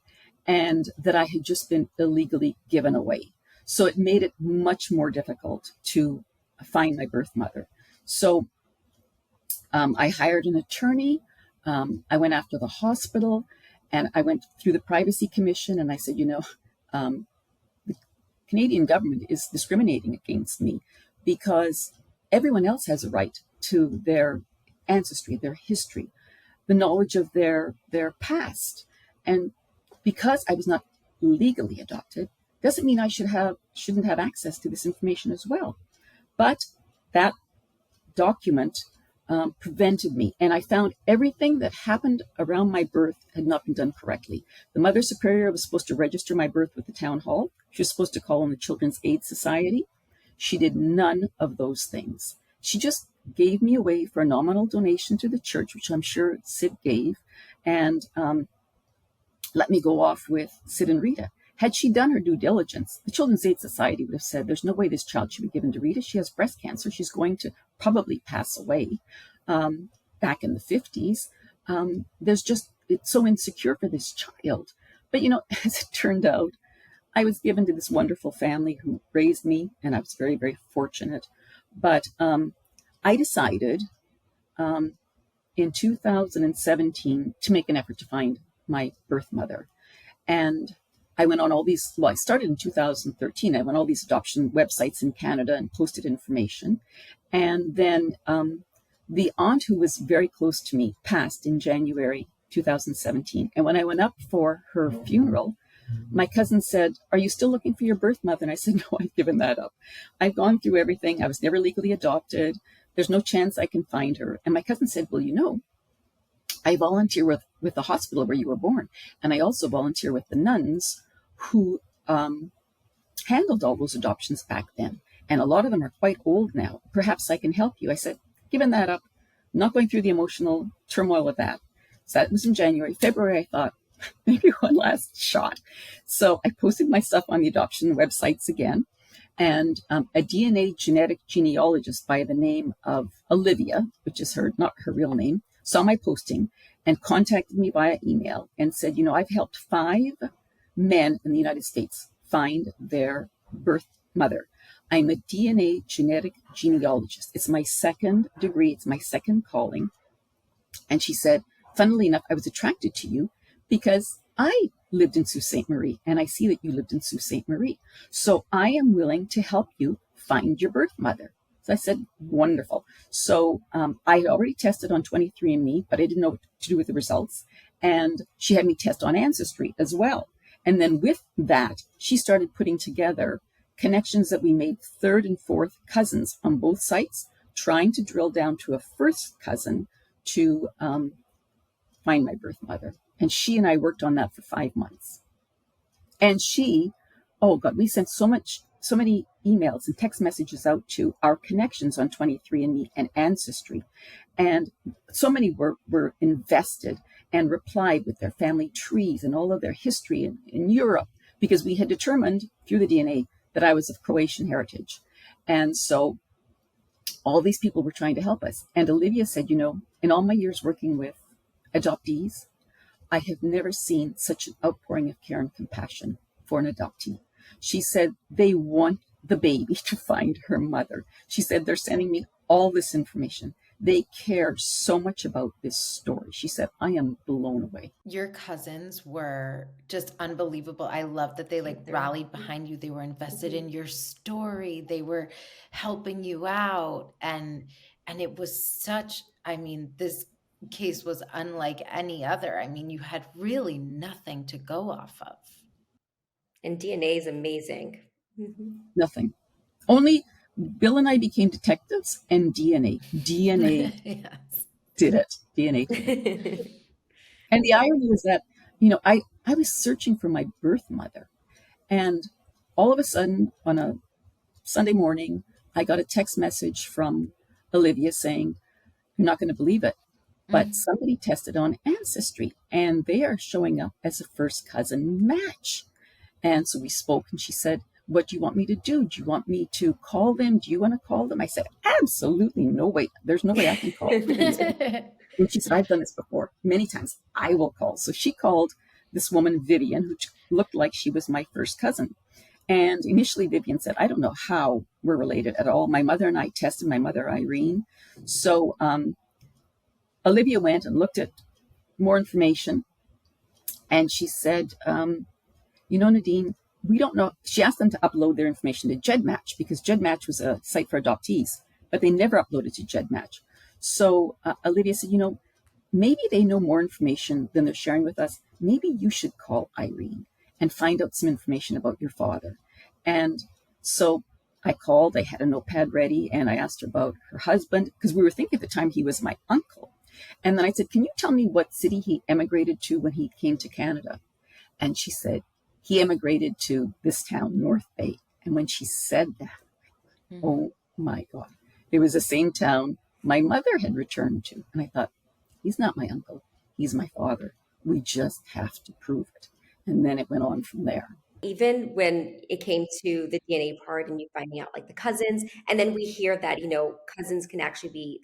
and that I had just been illegally given away. So it made it much more difficult to find my birth mother. So I hired an attorney. I went after the hospital, and I went through the Privacy Commission, and I said, the Canadian government is discriminating against me because everyone else has a right to their ancestry, their history, the knowledge of their past. And because I was not legally adopted, doesn't mean I shouldn't have access to this information as well. But that document prevented me. And I found everything that happened around my birth had not been done correctly. The Mother Superior was supposed to register my birth with the town hall. She was supposed to call on the Children's Aid Society. She did none of those things. She just gave me away for a nominal donation to the church, which I'm sure Sid gave, and let me go off with Sid and Rita. Had she done her due diligence, the Children's Aid Society would have said, there's no way this child should be given to Rita. She has breast cancer. She's going to probably pass away. Back in the 50s, it's so insecure for this child. But, as it turned out, I was given to this wonderful family who raised me, and I was very, very fortunate. But I decided in 2017 to make an effort to find my birth mother. And I went on I started in 2013. I went on all these adoption websites in Canada and posted information. And then the aunt who was very close to me passed in January 2017. And when I went up for her funeral, my cousin said, "Are you still looking for your birth mother?" And I said, "No, I've given that up. I've gone through everything. I was never legally adopted. There's no chance I can find her." And my cousin said, "Well, I volunteer with the hospital where you were born. And I also volunteer with the nuns who handled all those adoptions back then. And a lot of them are quite old now. Perhaps I can help you." I said, "Given that up, not going through the emotional turmoil of that." So that was in January. February, I thought, maybe one last shot. So I posted my stuff on the adoption websites again. And a DNA genetic genealogist by the name of Olivia, which is not her real name, saw my posting and contacted me via email and said, I've helped 5 men in the United States find their birth mother. I'm a DNA genetic genealogist. It's my second degree, it's my second calling. And she said, funnily enough, I was attracted to you because I lived in Sault Ste. Marie and I see that you lived in Sault Ste. Marie. So I am willing to help you find your birth mother. So I said, wonderful. So I had already tested on 23andMe, but I didn't know what to do with the results. And she had me test on Ancestry as well. And then with that, she started putting together connections that we made third and fourth cousins on both sites, trying to drill down to a first cousin to find my birth mother. And she and I worked on that for 5 months. And she, oh God, we sent so many emails and text messages out to our connections on 23andMe and Ancestry. And so many were invested and replied with their family trees and all of their history in Europe, because we had determined through the DNA that I was of Croatian heritage. And so all these people were trying to help us. And Olivia said, in all my years working with adoptees, I have never seen such an outpouring of care and compassion for an adoptee. She said they want the baby to find her mother. She said they're sending me all this information. They care so much about this story. She said, I am blown away. Your cousins were just unbelievable. I love that they rallied behind you. They were invested in your story. They were helping you out. And it was such, this case was unlike any other. You had really nothing to go off of. And DNA is amazing. Nothing. Only Bill and I became detectives, and DNA Yes. did it. DNA did it. And the irony is that, I was searching for my birth mother. And all of a sudden, on a Sunday morning, I got a text message from Olivia saying, you're not going to believe it, but somebody tested on Ancestry and they are showing up as a first cousin match. And so we spoke and she said, what do you want me to do? Do you want me to call them? Do you want to call them? I said, absolutely no way. There's no way I can call them. And she said, I've done this before many times. I will call. So she called this woman, Vivian, who looked like she was my first cousin. And initially Vivian said, I don't know how we're related at all. My mother and I tested, my mother, Irene. So Olivia went and looked at more information. And she said, Nadine, we don't know. She asked them to upload their information to GEDmatch because GEDmatch was a site for adoptees, but they never uploaded to GEDmatch. So Olivia said, maybe they know more information than they're sharing with us. Maybe you should call Irene and find out some information about your father. And so I called, I had a notepad ready, and I asked her about her husband, because we were thinking at the time he was my uncle. And then I said, can you tell me what city he emigrated to when he came to Canada? And she said, he emigrated to this town, North Bay. And when she said that, oh my God, it was the same town my mother had returned to. And I thought, he's not my uncle. He's my father. We just have to prove it. And then it went on from there. Even when it came to the DNA part and you finding out the cousins, and then we hear that, cousins can actually be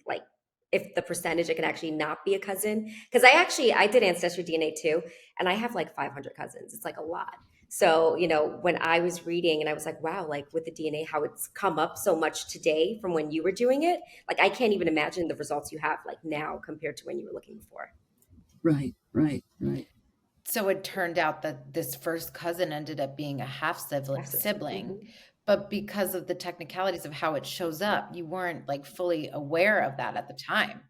if the percentage, it can actually not be a cousin. Because I did ancestry DNA too, and I have 500 cousins. It's a lot. So, when I was reading and I was like, wow, with the DNA, how it's come up so much today from when you were doing it, I can't even imagine the results you have now compared to when you were looking before. Right. So it turned out that this first cousin ended up being a half sibling, but because of the technicalities of how it shows up, you weren't fully aware of that at the time.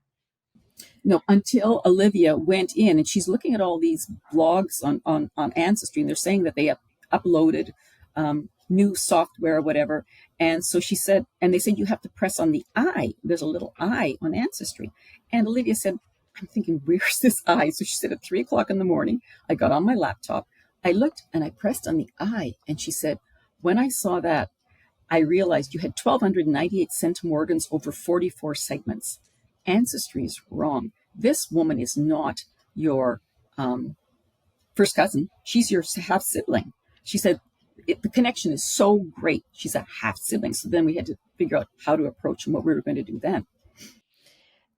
No, until Olivia went in and she's looking at all these blogs on Ancestry, and they're saying that they have uploaded new software or whatever. And so she said, and they said, you have to press on the I. There's a little I on Ancestry. And Olivia said, I'm thinking, where's this I? So she said at 3:00 in the morning, I got on my laptop, I looked and I pressed on the I. And she said, when I saw that, I realized you had 1,298 centimorgans over 44 segments. Ancestry is wrong. This woman is not your first cousin. She's your half sibling. She said, the connection is so great. She's a half sibling. So then we had to figure out how to approach and what we were going to do then.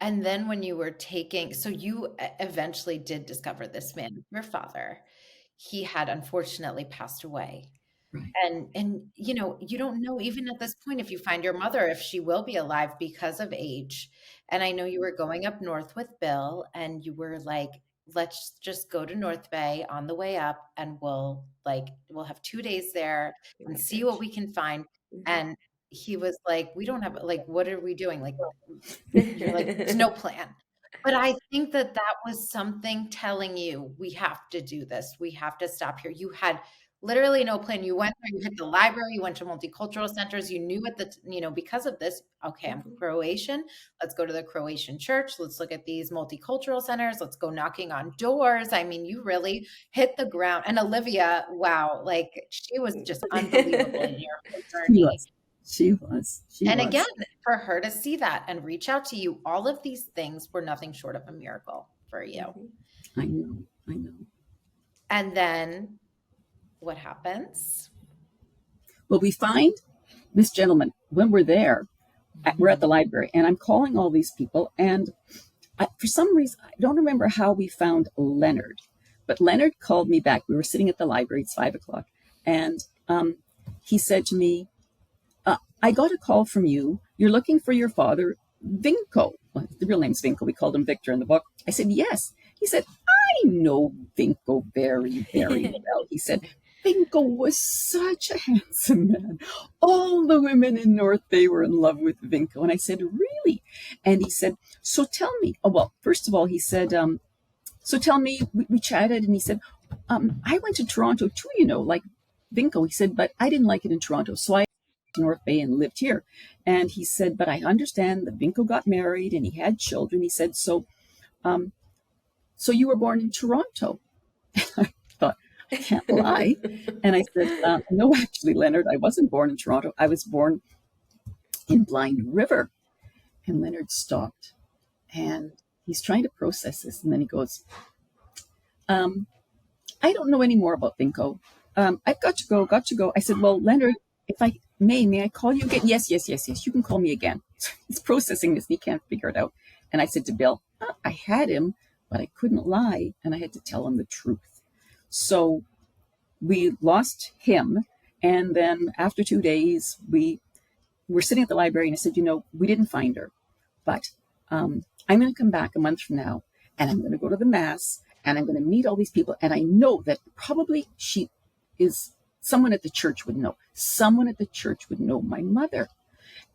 And then when you were so you eventually did discover this man, your father. He had unfortunately passed away. Right. And you know, you don't know even at this point if you find your mother if she will be alive because of age. And I know you were going up north with Bill and you were like, let's just go to North Bay on the way up and we'll have 2 days there and see what Research. we can find. Hmm. And he was like, we don't have like, what are we doing? Like, you're like, there's no plan. But I think that that was something telling you, we have to do this. We have to stop here. You had literally no plan. You went there, you hit the library, you went to multicultural centers. You knew at the, you know, because of this, okay, I'm Hmm. Croatian. Let's go to the Croatian church. Let's look at these multicultural centers. Let's go knocking on doors. I mean, you really hit the ground. And Olivia, wow, like she was just unbelievable in your whole She journey. was. She was. She And again, was. for her to see that and reach out to you, all of these things were nothing short of a miracle for you. Hmm. I know. I know. And then what happens? Well, we find this gentleman when we're there. We're at the Mhm. library, and I'm calling all these people. And for some reason, I don't remember how we found Leonard, but Leonard called me back. We were sitting at the library. It's 5 o'clock, and he said to me, I got a call from you. You're looking for your father, Vinko. Well, the real name's Vinko. We called him Victor in the book. I said, yes. He said, I know Vinko very, very well. He said, Vinko was such a handsome man. All the women in North Bay were in love with Vinko. And I said, really? And he said, so tell me. Oh, well, first of all, he said, so tell me, we chatted and he said, I went to Toronto too, like Vinko. He said, but I didn't like it in Toronto. So I North Bay and lived here. And he said, but I understand that Vinko got married and he had children. He said, um, so you were born in Toronto. I thought, I can't lie. And I said, no, actually, Leonard, I wasn't born in Toronto. I was born in Blind River. And Leonard stopped and he's trying to process this. And then he goes, um, I don't know any more about Vinko. I've got to go, got to go. I said, well, Leonard, if I may I call you again? Yes, yes, yes, yes. You can call me again. He's processing this and he can't figure it out. And I said to Bill, I had him, but I couldn't lie. And I had to tell him the truth. So we lost him. And then after 2 days, we were sitting at the library and I said, we didn't find her, but I'm going to come back a month from now and I'm going to go to the mass and I'm going to meet all these people. And I know that probably she is someone at the church would know. Someone at the church would know my mother.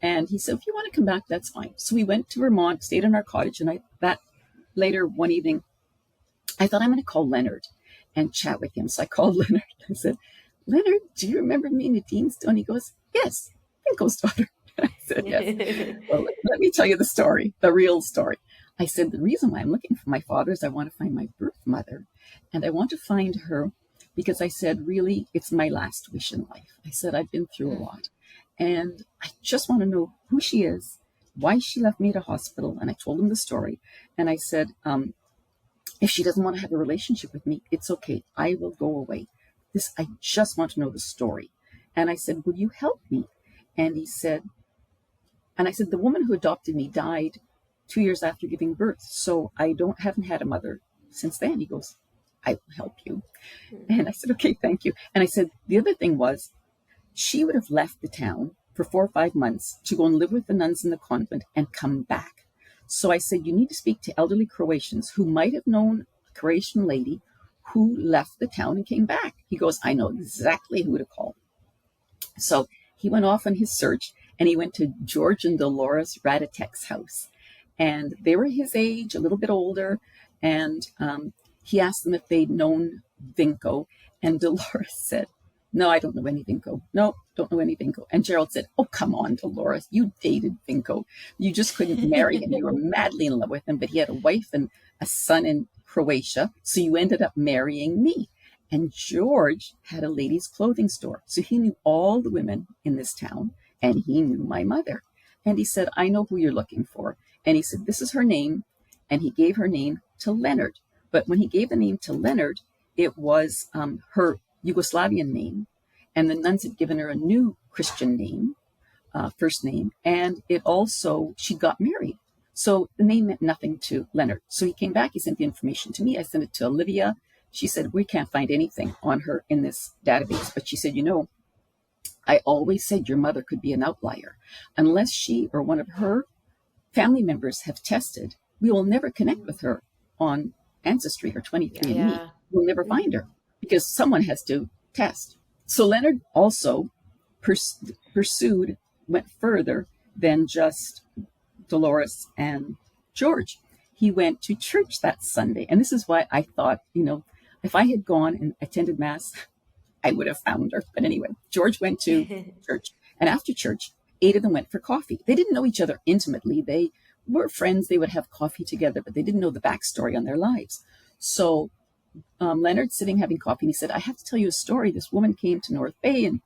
And he said, if you want to come back, that's fine. So we went to Vermont, stayed in our cottage. And that later one evening, I thought I'm going to call Leonard and chat with him. So I called Leonard. I said, Leonard, do you remember me, Nadean Stone? He goes, yes, Finkel's daughter. I said, yes. Well, let me tell you the story, the real story. I said, the reason why I'm looking for my father is I want to find my birth mother. And I want to find her because I said, really, it's my last wish in life. I said, I've been through a lot. And I just want to know who she is, why she left me at a hospital. And I told him the story. And I said, if she doesn't want to have a relationship with me, it's okay. I will go away. I just want to know the story. And I said, will you help me? And he said, and I said, the woman who adopted me died 2 years after giving birth. So I haven't had a mother since then. He goes, I will help you. And I said, okay, thank you. And I said, the other thing was, she would have left the town for 4 or 5 months to go and live with the nuns in the convent and come back. So I said, you need to speak to elderly Croatians who might have known a Croatian lady who left the town and came back. He goes, I know exactly who to call. So he went off on his search and he went to George and Dolores Radatek's house. And they were his age, a little bit older. And he asked them if they'd known Vinko. And Dolores said, no, I don't know any Vinko. No, don't know any Vinko. And Gerald said, oh, come on, Dolores. You dated Vinko. You just couldn't marry him. You were madly in love with him, but he had a wife and a son in Croatia. So you ended up marrying me. And George had a ladies' clothing store. So he knew all the women in this town and he knew my mother. And he said, I know who you're looking for. And he said, this is her name. And he gave her name to Leonard. But when he gave the name to Leonard, it was her Yugoslavian name. And the nuns had given her a new Christian name, first name. And it also, she got married. So the name meant nothing to Leonard. So he came back, he sent the information to me. I sent it to Olivia. She said, we can't find anything on her in this database. But she said, I always said your mother could be an outlier. Unless she or one of her family members have tested, we will never connect with her on Ancestry or Yeah. 23andMe. We'll never find Hmm. her because someone has to test. So Leonard also pursued, went further than just Dolores and George. He went to church that Sunday. And this is why I thought, if I had gone and attended Mass, I would have found her. But anyway, George went to church. And after church, 8 of them went for coffee. They didn't know each other intimately. They were friends. They would have coffee together, but they didn't know the backstory on their lives. So Leonard's sitting having coffee, and he said, I have to tell you a story. This woman came to North Bay, and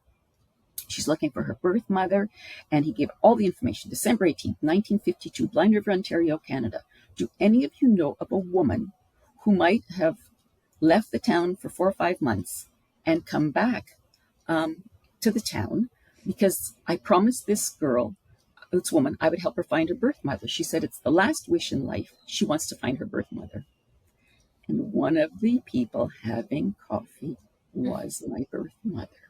she's looking for her birth mother. And he gave all the information. December 18th, 1952, Blind River, Ontario, Canada. Do any of you know of a woman who might have left the town for 4 or 5 months and come back to the town? Because I promised this woman, I would help her find her birth mother. She said it's the last wish in life. She wants to find her birth mother. And one of the people having coffee was my birth mother,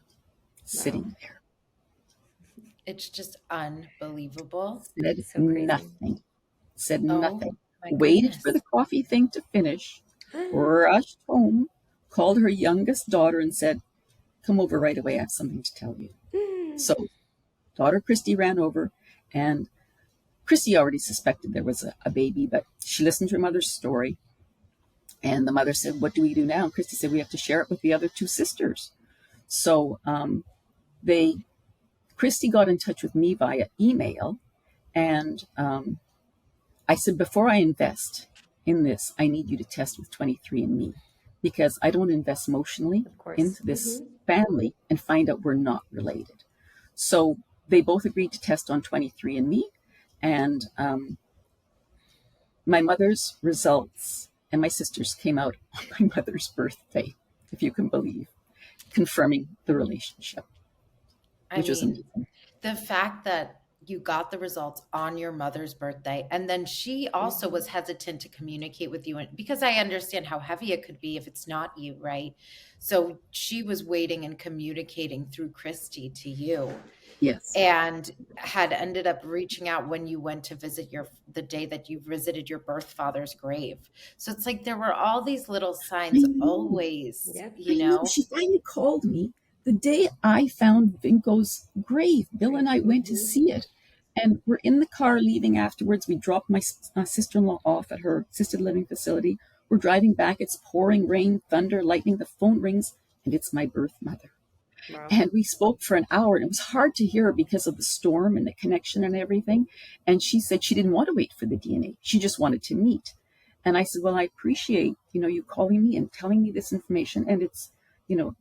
sitting there. It's just unbelievable. Said So crazy. nothing. Said Oh nothing. my Waited goodness. for the coffee thing to finish, rushed home, called her youngest daughter and said, come over right away. I have something to tell you. So daughter Christy ran over, and Christy already suspected there was a baby, but she listened to her mother's story. And the mother said, what do we do now? And Christy said, we have to share it with the other 2 sisters. So Christy got in touch with me via email. And I said, before I invest in this, I need you to test with 23andMe, because I don't invest emotionally Of course. into this family and find out we're not related. So they both agreed to test on 23andMe. And my mother's results and my sister's came out on my mother's birthday, if you can believe, confirming the relationship, I which was mean, amazing. the fact that you got the results on your mother's birthday, and then she also was hesitant to communicate with you, and because I understand how heavy it could be if it's not you, right? So she was waiting and communicating through Christy to you, Yes. and had ended up reaching out when you went to visit the day that you visited your birth father's grave. So it's like there were all these little signs I know. always, Yep. you I know. know. She finally called me the day I found Vinco's grave. Bill and I went to see it. And we're in the car leaving afterwards. We dropped my sister-in-law off at her assisted living facility. We're driving back. It's pouring rain, thunder, lightning. The phone rings, and it's my birth mother. Wow. And we spoke for an hour, and it was hard to hear her because of the storm and the connection and everything. And she said she didn't want to wait for the DNA. She just wanted to meet. And I said, well, I appreciate, you calling me and telling me this information. And it's,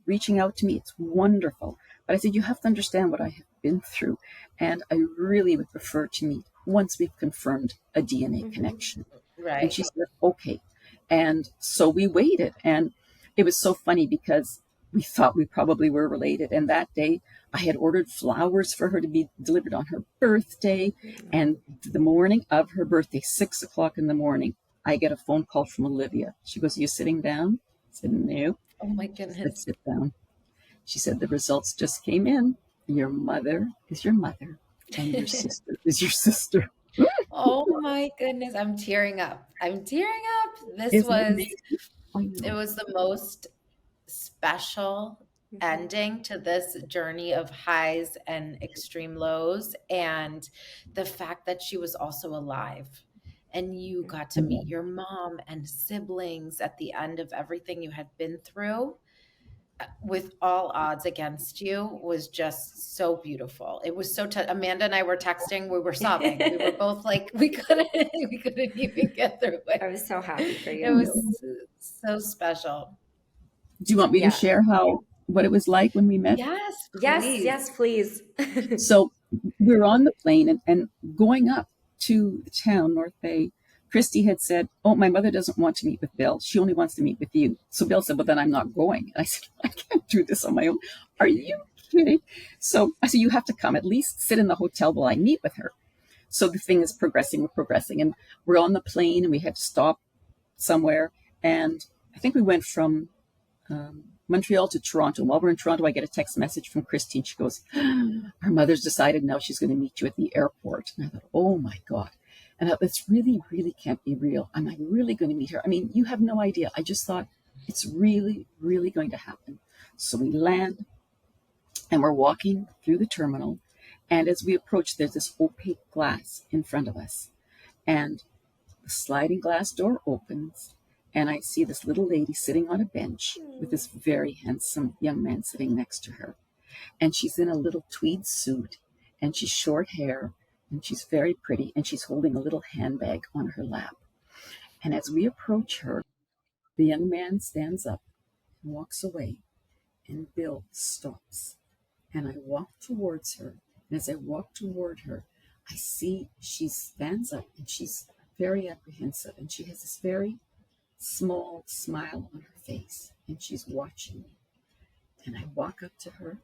reaching out to me. It's wonderful. But I said, you have to understand what I have been through. And I really would prefer to meet once we've confirmed a DNA connection. And she Right. said, okay. And so we waited. And it was so funny because we thought we probably were related. And that day I had ordered flowers for her to be delivered on her birthday. And the morning of her birthday, 6 o'clock in the morning, I get a phone call from Olivia. She goes, are you sitting down? I said, no. Oh my She said, goodness. sit down. She said, the results just came in. Your mother is your mother, and your sister is your sister. Oh my goodness. I'm tearing up. I'm tearing up. Isn't it amazing? I It know. was the most special ending to this journey of highs and extreme lows. And the fact that she was also alive and you got to I know. meet your mom and siblings at the end of everything you had been through with all odds against you was just so beautiful. It was so Amanda and I were texting, we were sobbing. We were both like we couldn't even get through I it. was so happy for It I you. know. was so special. Do you want me to Yeah. share what it was like when we met? Yes, Yes, please. yes, please. So we were on the plane and going up to the town, North Bay. Christy had said, oh, my mother doesn't want to meet with Bill. She only wants to meet with you. So Bill said, well, then I'm not going. And I said, I can't do this on my own. Are you kidding? So I said, you have to come, at least sit in the hotel while I meet with her. So the thing is progressing, and we're on the plane and we had to stop somewhere. And I think we went from Montreal to Toronto. While we're in Toronto, I get a text message from Christine. She goes, "Our mother's decided now she's going to meet you at the airport." And I thought, oh my God. And I thought, this really, really can't be real. Am I really going to meet her? I mean, you have no idea. I just thought it's really, really going to happen. So we land and we're walking through the terminal. And as we approach, there's this opaque glass in front of us. And the sliding glass door opens, and I see this little lady sitting on a bench with this very handsome young man sitting next to her. And she's in a little tweed suit, and she's short hair, and she's very pretty, and she's holding a little handbag on her lap. And as we approach her, the young man stands up and walks away, and Bill stops. And I walk towards her. And as I walk toward her, I see she stands up and she's very apprehensive. And she has this very small smile on her face. And she's watching me. And I walk up to her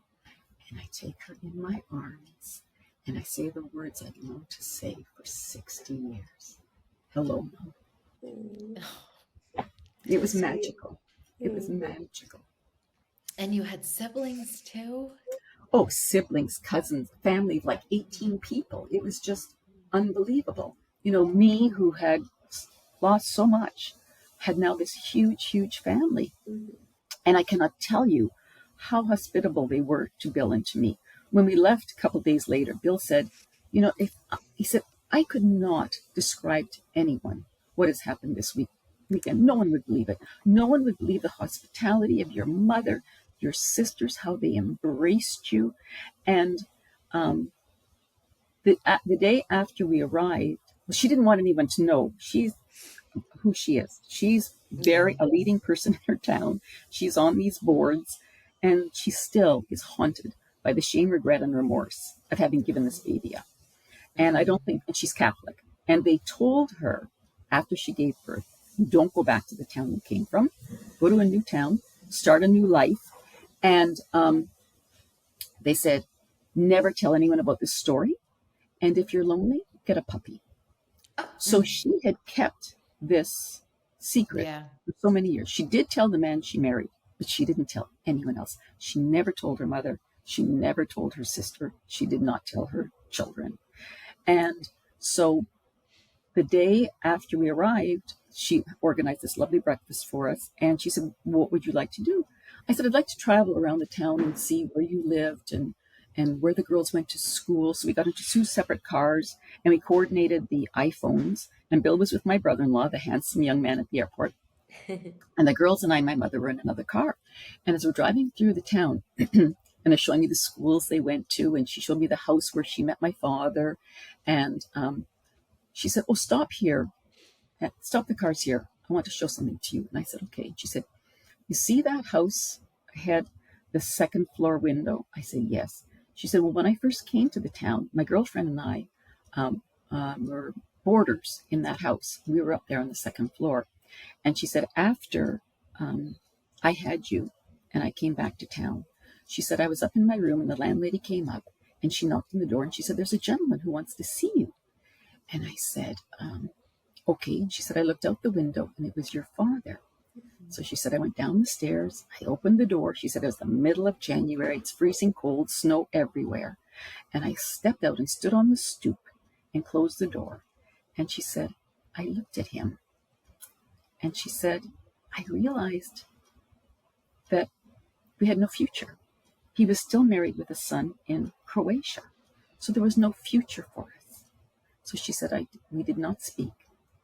and I take her in my arms. And I say the words I'd longed to say for 60 years. Hello, Mom. Mm. It was Sweet. magical. It was magical. And you had siblings too? Oh, siblings, cousins, family of like 18 people. It was just unbelievable. You know, me who had lost so much had now this huge, huge family. Mhm. And I cannot tell you how hospitable they were to Bill and to me. When we left a couple of days later, Bill said, you know, if he said, I could not describe to anyone what has happened this weekend. No one would believe it. No one would believe the hospitality of your mother, your sisters, how they embraced you. And the day after we arrived, well, she didn't want anyone to know she's who she is. She's very a leading person in her town. She's on these boards, and she still is haunted by the shame, regret, and remorse of having given this baby up. And I don't think, and she's Catholic. And they told her after she gave birth, don't go back to the town you came from. Go to a new town, start a new life. And they said, never tell anyone about this story. And if you're lonely, get a puppy. So she had kept this secret for so many years. She did tell the man she married, but she didn't tell anyone else. She never told her mother. She never told her sister. She did not tell her children. And so the day after we arrived, she organized this lovely breakfast for us. And she said, what would you like to do? I said, I'd like to travel around the town and see where you lived and where the girls went to school. So we got into 2 separate cars and we coordinated the iPhones. And Bill was with my brother-in-law, the handsome young man at the airport. And the girls and I, my mother, were in another car. And as we're driving through the town, and they're showing me the schools they went to, and she showed me the house where she met my father. And she said, oh, stop here. Stop the cars here. I want to show something to you. And I said, okay. And she said, you see that house ahead, the 2nd floor window? I said, yes. She said, well, when I first came to the town, my girlfriend and I were boarders in that house. We were up there on the 2nd floor. And she said, after I had you and I came back to town, she said, I was up in my room and the landlady came up and she knocked on the door and she said, there's a gentleman who wants to see you. And I said, okay. And she said, I looked out the window and it was your father. So she said, I went down the stairs. I opened the door. She said, it was the middle of January. It's freezing cold, snow everywhere. And I stepped out and stood on the stoop and closed the door. And she said, I looked at him. And she said, I realized that we had no future. He was still married with a son in Croatia. So there was no future for us. So she said, we did not speak.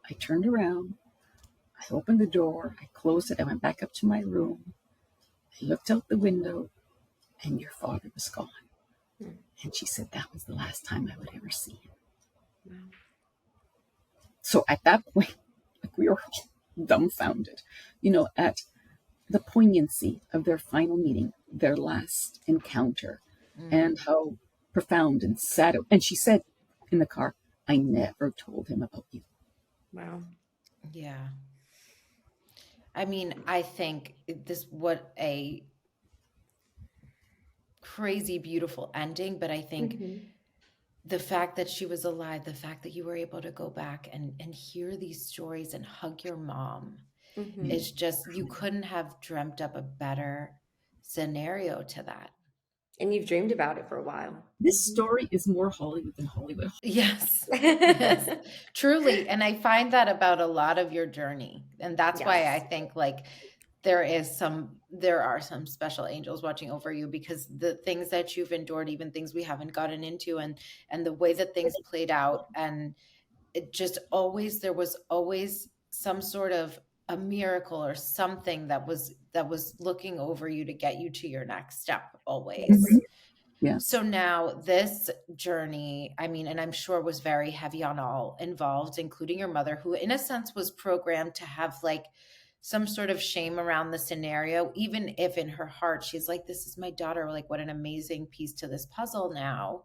I turned around. I opened the door, I closed it, I went back up to my room, I looked out the window, and your father was gone. And she said that was the last time I would ever see him. Wow. So at that point, like, we were all dumbfounded, you know, at the poignancy of their final meeting, their last encounter, and how profound and sad. And she said in the car, I never told him about you. Wow. Yeah. I mean, I think what a crazy, beautiful ending. But I think the fact that she was alive, the fact that you were able to go back and hear these stories and hug your mom is just, you couldn't have dreamt up a better scenario to that. And you've dreamed about it for a while. This story is more Hollywood than Hollywood. Yes. Yes. Truly. And I find that about a lot of your journey. And that's why I Yes. think like there are some special angels watching over you, because the things that you've endured, even things we haven't gotten into, and the way that things played out, and it just always, there was always some sort of a miracle or something that was looking over you to get you to your next step always. Yes. So now this journey, I mean, and I'm sure was very heavy on all involved, including your mother, who in a sense was programmed to have like some sort of shame around the scenario, even if in her heart she's like, this is my daughter, like what an amazing piece to this puzzle now.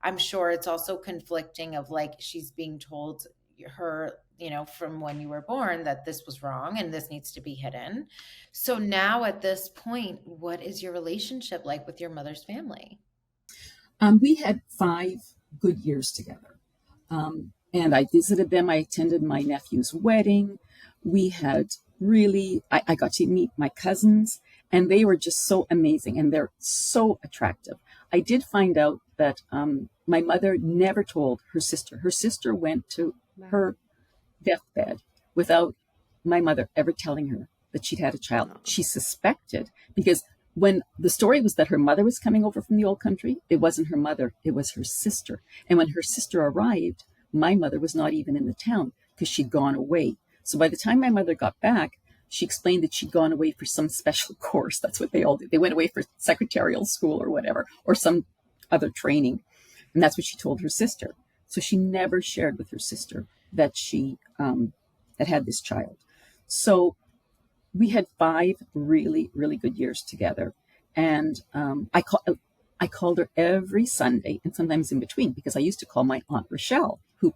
I'm sure it's also conflicting of like she's being told her, from when you were born that this was wrong and this needs to be hidden. So now at this point, what is your relationship like with your mother's family? We had 5 good years together. And I visited them. I attended my nephew's wedding. We had I got to meet my cousins, and they were just so amazing, and they're so attractive. I did find out that my mother never told her sister. Her sister went to her deathbed without my mother ever telling her that she'd had a child. She suspected, because when the story was that her mother was coming over from the old country, it wasn't her mother, it was her sister. And when her sister arrived, my mother was not even in the town because she'd gone away. So by the time my mother got back, she explained that she'd gone away for some special course. That's what they all did. They went away for secretarial school or whatever, or some other training. And that's what she told her sister. So she never shared with her sister that she had this child. So we had 5 really, really good years together. And I called her every Sunday, and sometimes in between, because I used to call my Aunt Rochelle, who,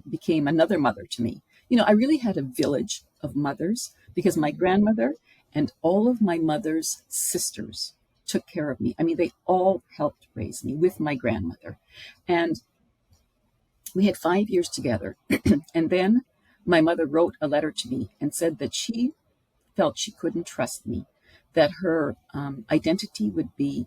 became another mother to me. I really had a village of mothers, because my grandmother and all of my mother's sisters took care of me. I mean, they all helped raise me with my grandmother. And we had 5 years together. And then my mother wrote a letter to me and said that she felt she couldn't trust me, that her identity would be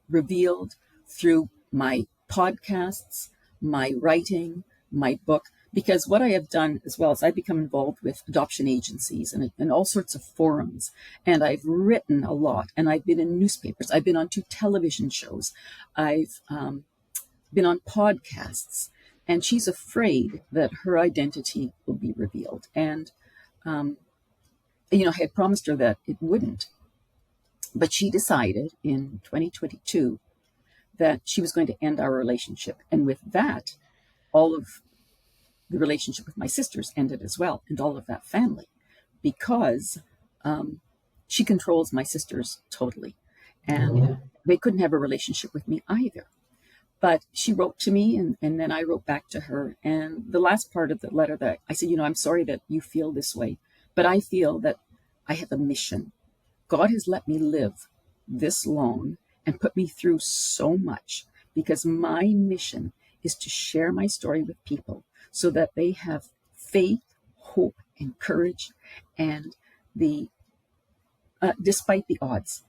revealed through my podcasts, my writing, my book. Because what I have done as well is I've become involved with adoption agencies and all sorts of forums. And I've written a lot, and I've been in newspapers. I've been on 2 television shows. I've been on podcasts. And she's afraid that her identity will be revealed. And I had promised her that it wouldn't. But she decided in 2022 that she was going to end our relationship. And with that, all of the relationship with my sisters ended as well, and all of that family, because she controls my sisters totally. And they couldn't have a relationship with me either. But she wrote to me, and then I wrote back to her. And the last part of the letter, that I said, I'm sorry that you feel this way, but I feel that I have a mission. God has let me live this long and put me through so much, because my mission is to share my story with people so that they have faith, hope, and courage, and despite the odds,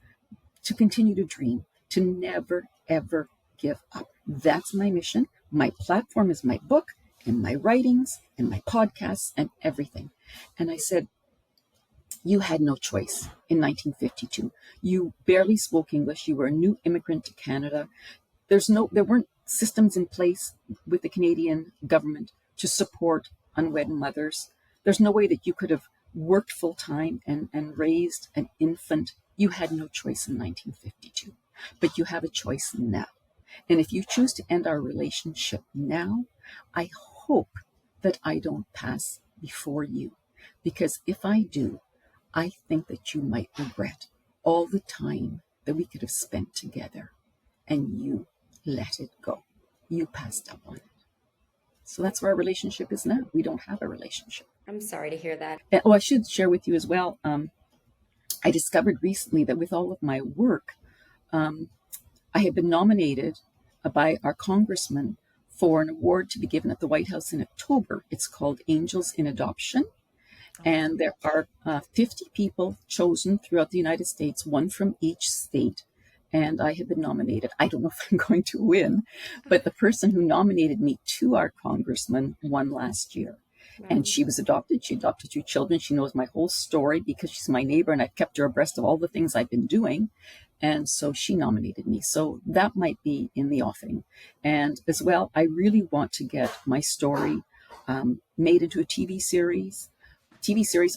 to continue to dream, to never, ever give up. That's my mission. My platform is my book and my writings and my podcasts and everything. And I said, you had no choice in 1952. You barely spoke English. You were a new immigrant to Canada. There weren't systems in place with the Canadian government to support unwed mothers. There's no way that you could have worked full time and raised an infant. You had no choice in 1952, but you have a choice now. And if you choose to end our relationship now, I hope that I don't pass before you, because if I do, I think that you might regret all the time that we could have spent together, and you let it go. You passed up on it. So that's where our relationship is now. We don't have a relationship. I'm sorry to hear that. And, I should share with you as well. I discovered recently that with all of my work, I have been nominated by our congressman for an award to be given at the White House in October. It's called Angels in Adoption. And there are 50 people chosen throughout the United States, one from each state. And I have been nominated. I don't know if I'm going to win, but the person who nominated me to our congressman won last year. And Wow. she was adopted. She adopted 2 children. She knows my whole story because she's my neighbor, and I've kept her abreast of all the things I've been doing. And so she nominated me. So that might be in the offing. And as well, I really want to get my story made into a TV series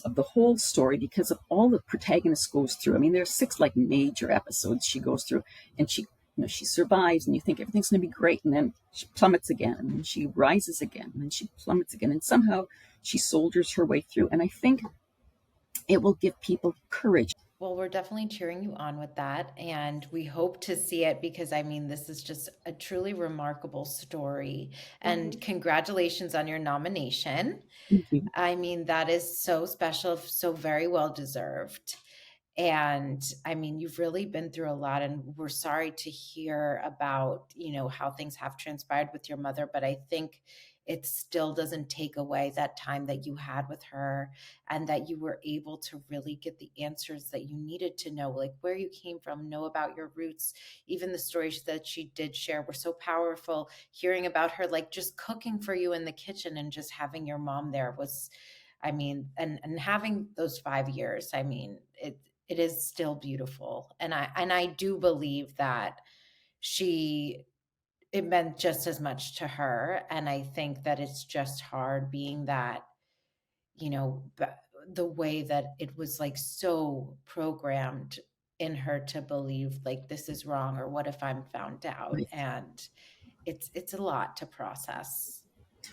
of the whole story because of all the protagonist goes through. I mean, there's 6 like major episodes she goes through, and she survives, and you think everything's going to be great, and then she plummets again, and then she rises again, and then she plummets again, and somehow she soldiers her way through. And I think it will give people courage. Well, we're definitely cheering you on with that, and we hope to see it because I mean, this is just a truly remarkable story. And Mhm. congratulations on your nomination. Thank you. I mean, that is so special, so very well deserved. And I mean, you've really been through a lot, and we're sorry to hear about, how things have transpired with your mother, but I think it still doesn't take away that time that you had with her and that you were able to really get the answers that you needed to know, like where you came from, know about your roots. Even the stories that she did share were so powerful. Hearing about her, like just cooking for you in the kitchen and just having your mom there was, I mean, and having those 5 years, I mean, it is still beautiful. And I do believe that she it meant just as much to her. And I think that it's just hard being that, the way that it was like so programmed in her to believe like this is wrong or what if I'm found out? Right. And it's a lot to process.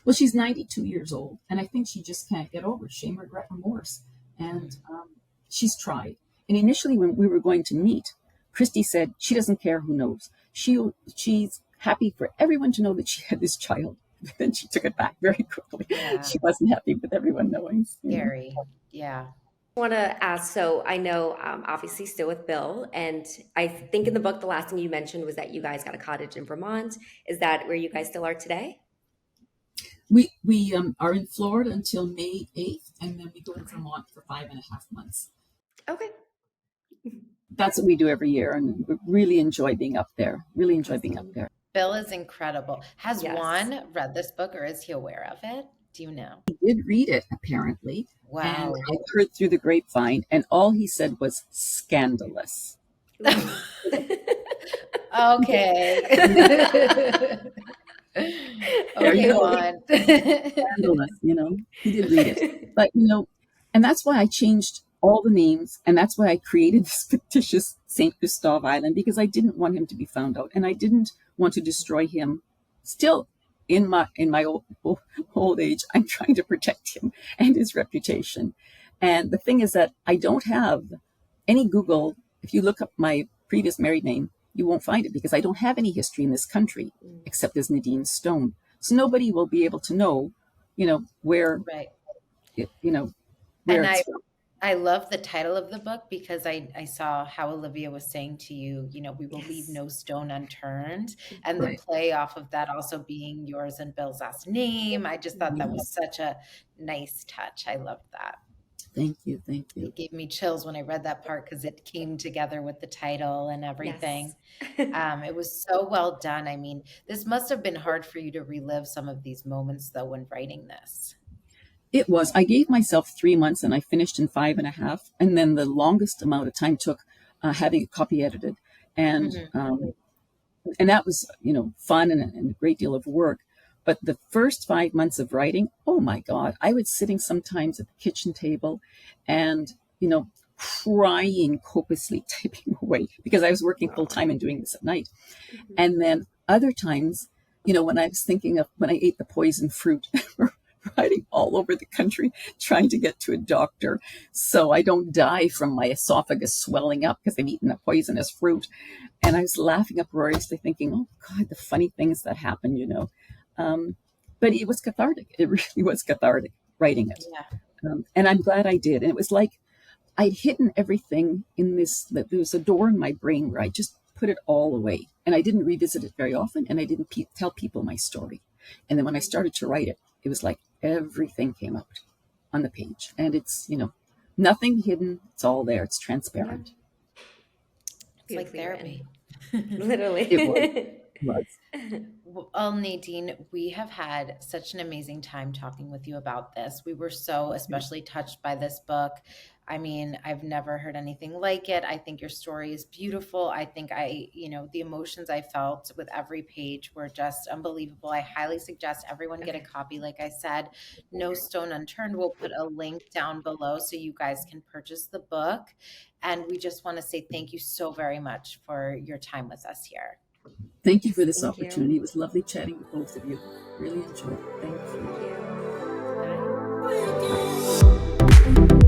Well, she's 92 years old, and I think she just can't get over shame, regret, remorse. And Mhm. she's tried. And initially, when we were going to meet, Christy said she doesn't care who knows. She's happy for everyone to know that she had this child. But then she took it back very quickly. Yeah. She wasn't happy with everyone knowing. Scary. Yeah. I want to ask, so I know obviously still with Bill, and I think in the book the last thing you mentioned was that you guys got a cottage in Vermont. Is that where you guys still are today? We are in Florida until May 8th, and then we go to Okay. Vermont for 5.5 months. Okay. That's what we do every year, and we really enjoy being up there. Really enjoy being up Awesome. there. Bill is incredible. Has Yes. Juan read this book or is he aware of it? Do you know? He did read it, apparently, and Wow. I heard through the grapevine, and all he said was scandalous. Ooh. Okay. There you Okay, go. Juan. Scandalous. He did read it. But, and that's why I changed all the names, and that's why I created this fictitious St. Gustav Island, because I didn't want him to be found out, and I didn't want to destroy him. Still, in my old age, I'm trying to protect him and his reputation. And the thing is that I don't have any Google. If you look up my previous married name, you won't find it because I don't have any history in this country Mm. except as Nadean Stone. So nobody will be able to know, where Right. where And it's I from. I love the title of the book because I saw how Olivia was saying to you, we will leave Yes. no stone unturned. And the Right. play off of that also being yours and Bill's last name. I just thought that Yeah. was such a nice touch. I loved that. Thank you. Thank you. It gave me chills when I read that part because it came together with the title and Yes. everything. It was so well done. I mean, this must have been hard for you to relive some of these moments, though, when writing this. It was. I gave myself 3 months and I finished in 5.5. And then the longest amount of time took having a copy edited. And Mhm. and that was fun and a great deal of work. But the first 5 months of writing, oh my God, I was sitting sometimes at the kitchen table and crying copiously, typing away because I was working full Aw. time and doing this at night. Mhm. And then other times, when I was thinking of when I ate the poison fruit, riding all over the country trying to get to a doctor so I don't die from my esophagus swelling up because I've eaten a poisonous fruit. And I was laughing uproariously, thinking, "Oh God, the funny things that happen." But it was cathartic. It really was cathartic writing it, Yeah. and I'm glad I did. And it was like I'd hidden everything in this. That there was a door in my brain where I just put it all away, and I didn't revisit it very often, and I didn't tell people my story. And then when I started to write it, it was like everything came out. on the page. And it's, nothing hidden. It's all there. It's Yeah. transparent. It's like Beautifully written. therapy. It was. Literally. It was. Well, Nadine, we have had such an amazing time talking with you about this. We were so especially touched by this book. I mean, I've never heard anything like it. I think your story is beautiful. I think the emotions I felt with every page were just unbelievable. I highly suggest everyone get a Okay. copy. Like I said, No Stone Unturned. We'll put a link down below so you guys can purchase the book. And we just want to say thank you so very much for your time with us here. Thank you for this Thank you. opportunity. It was lovely chatting with both of you. Really enjoyed it. Thank you. Thank you. Bye. Bye.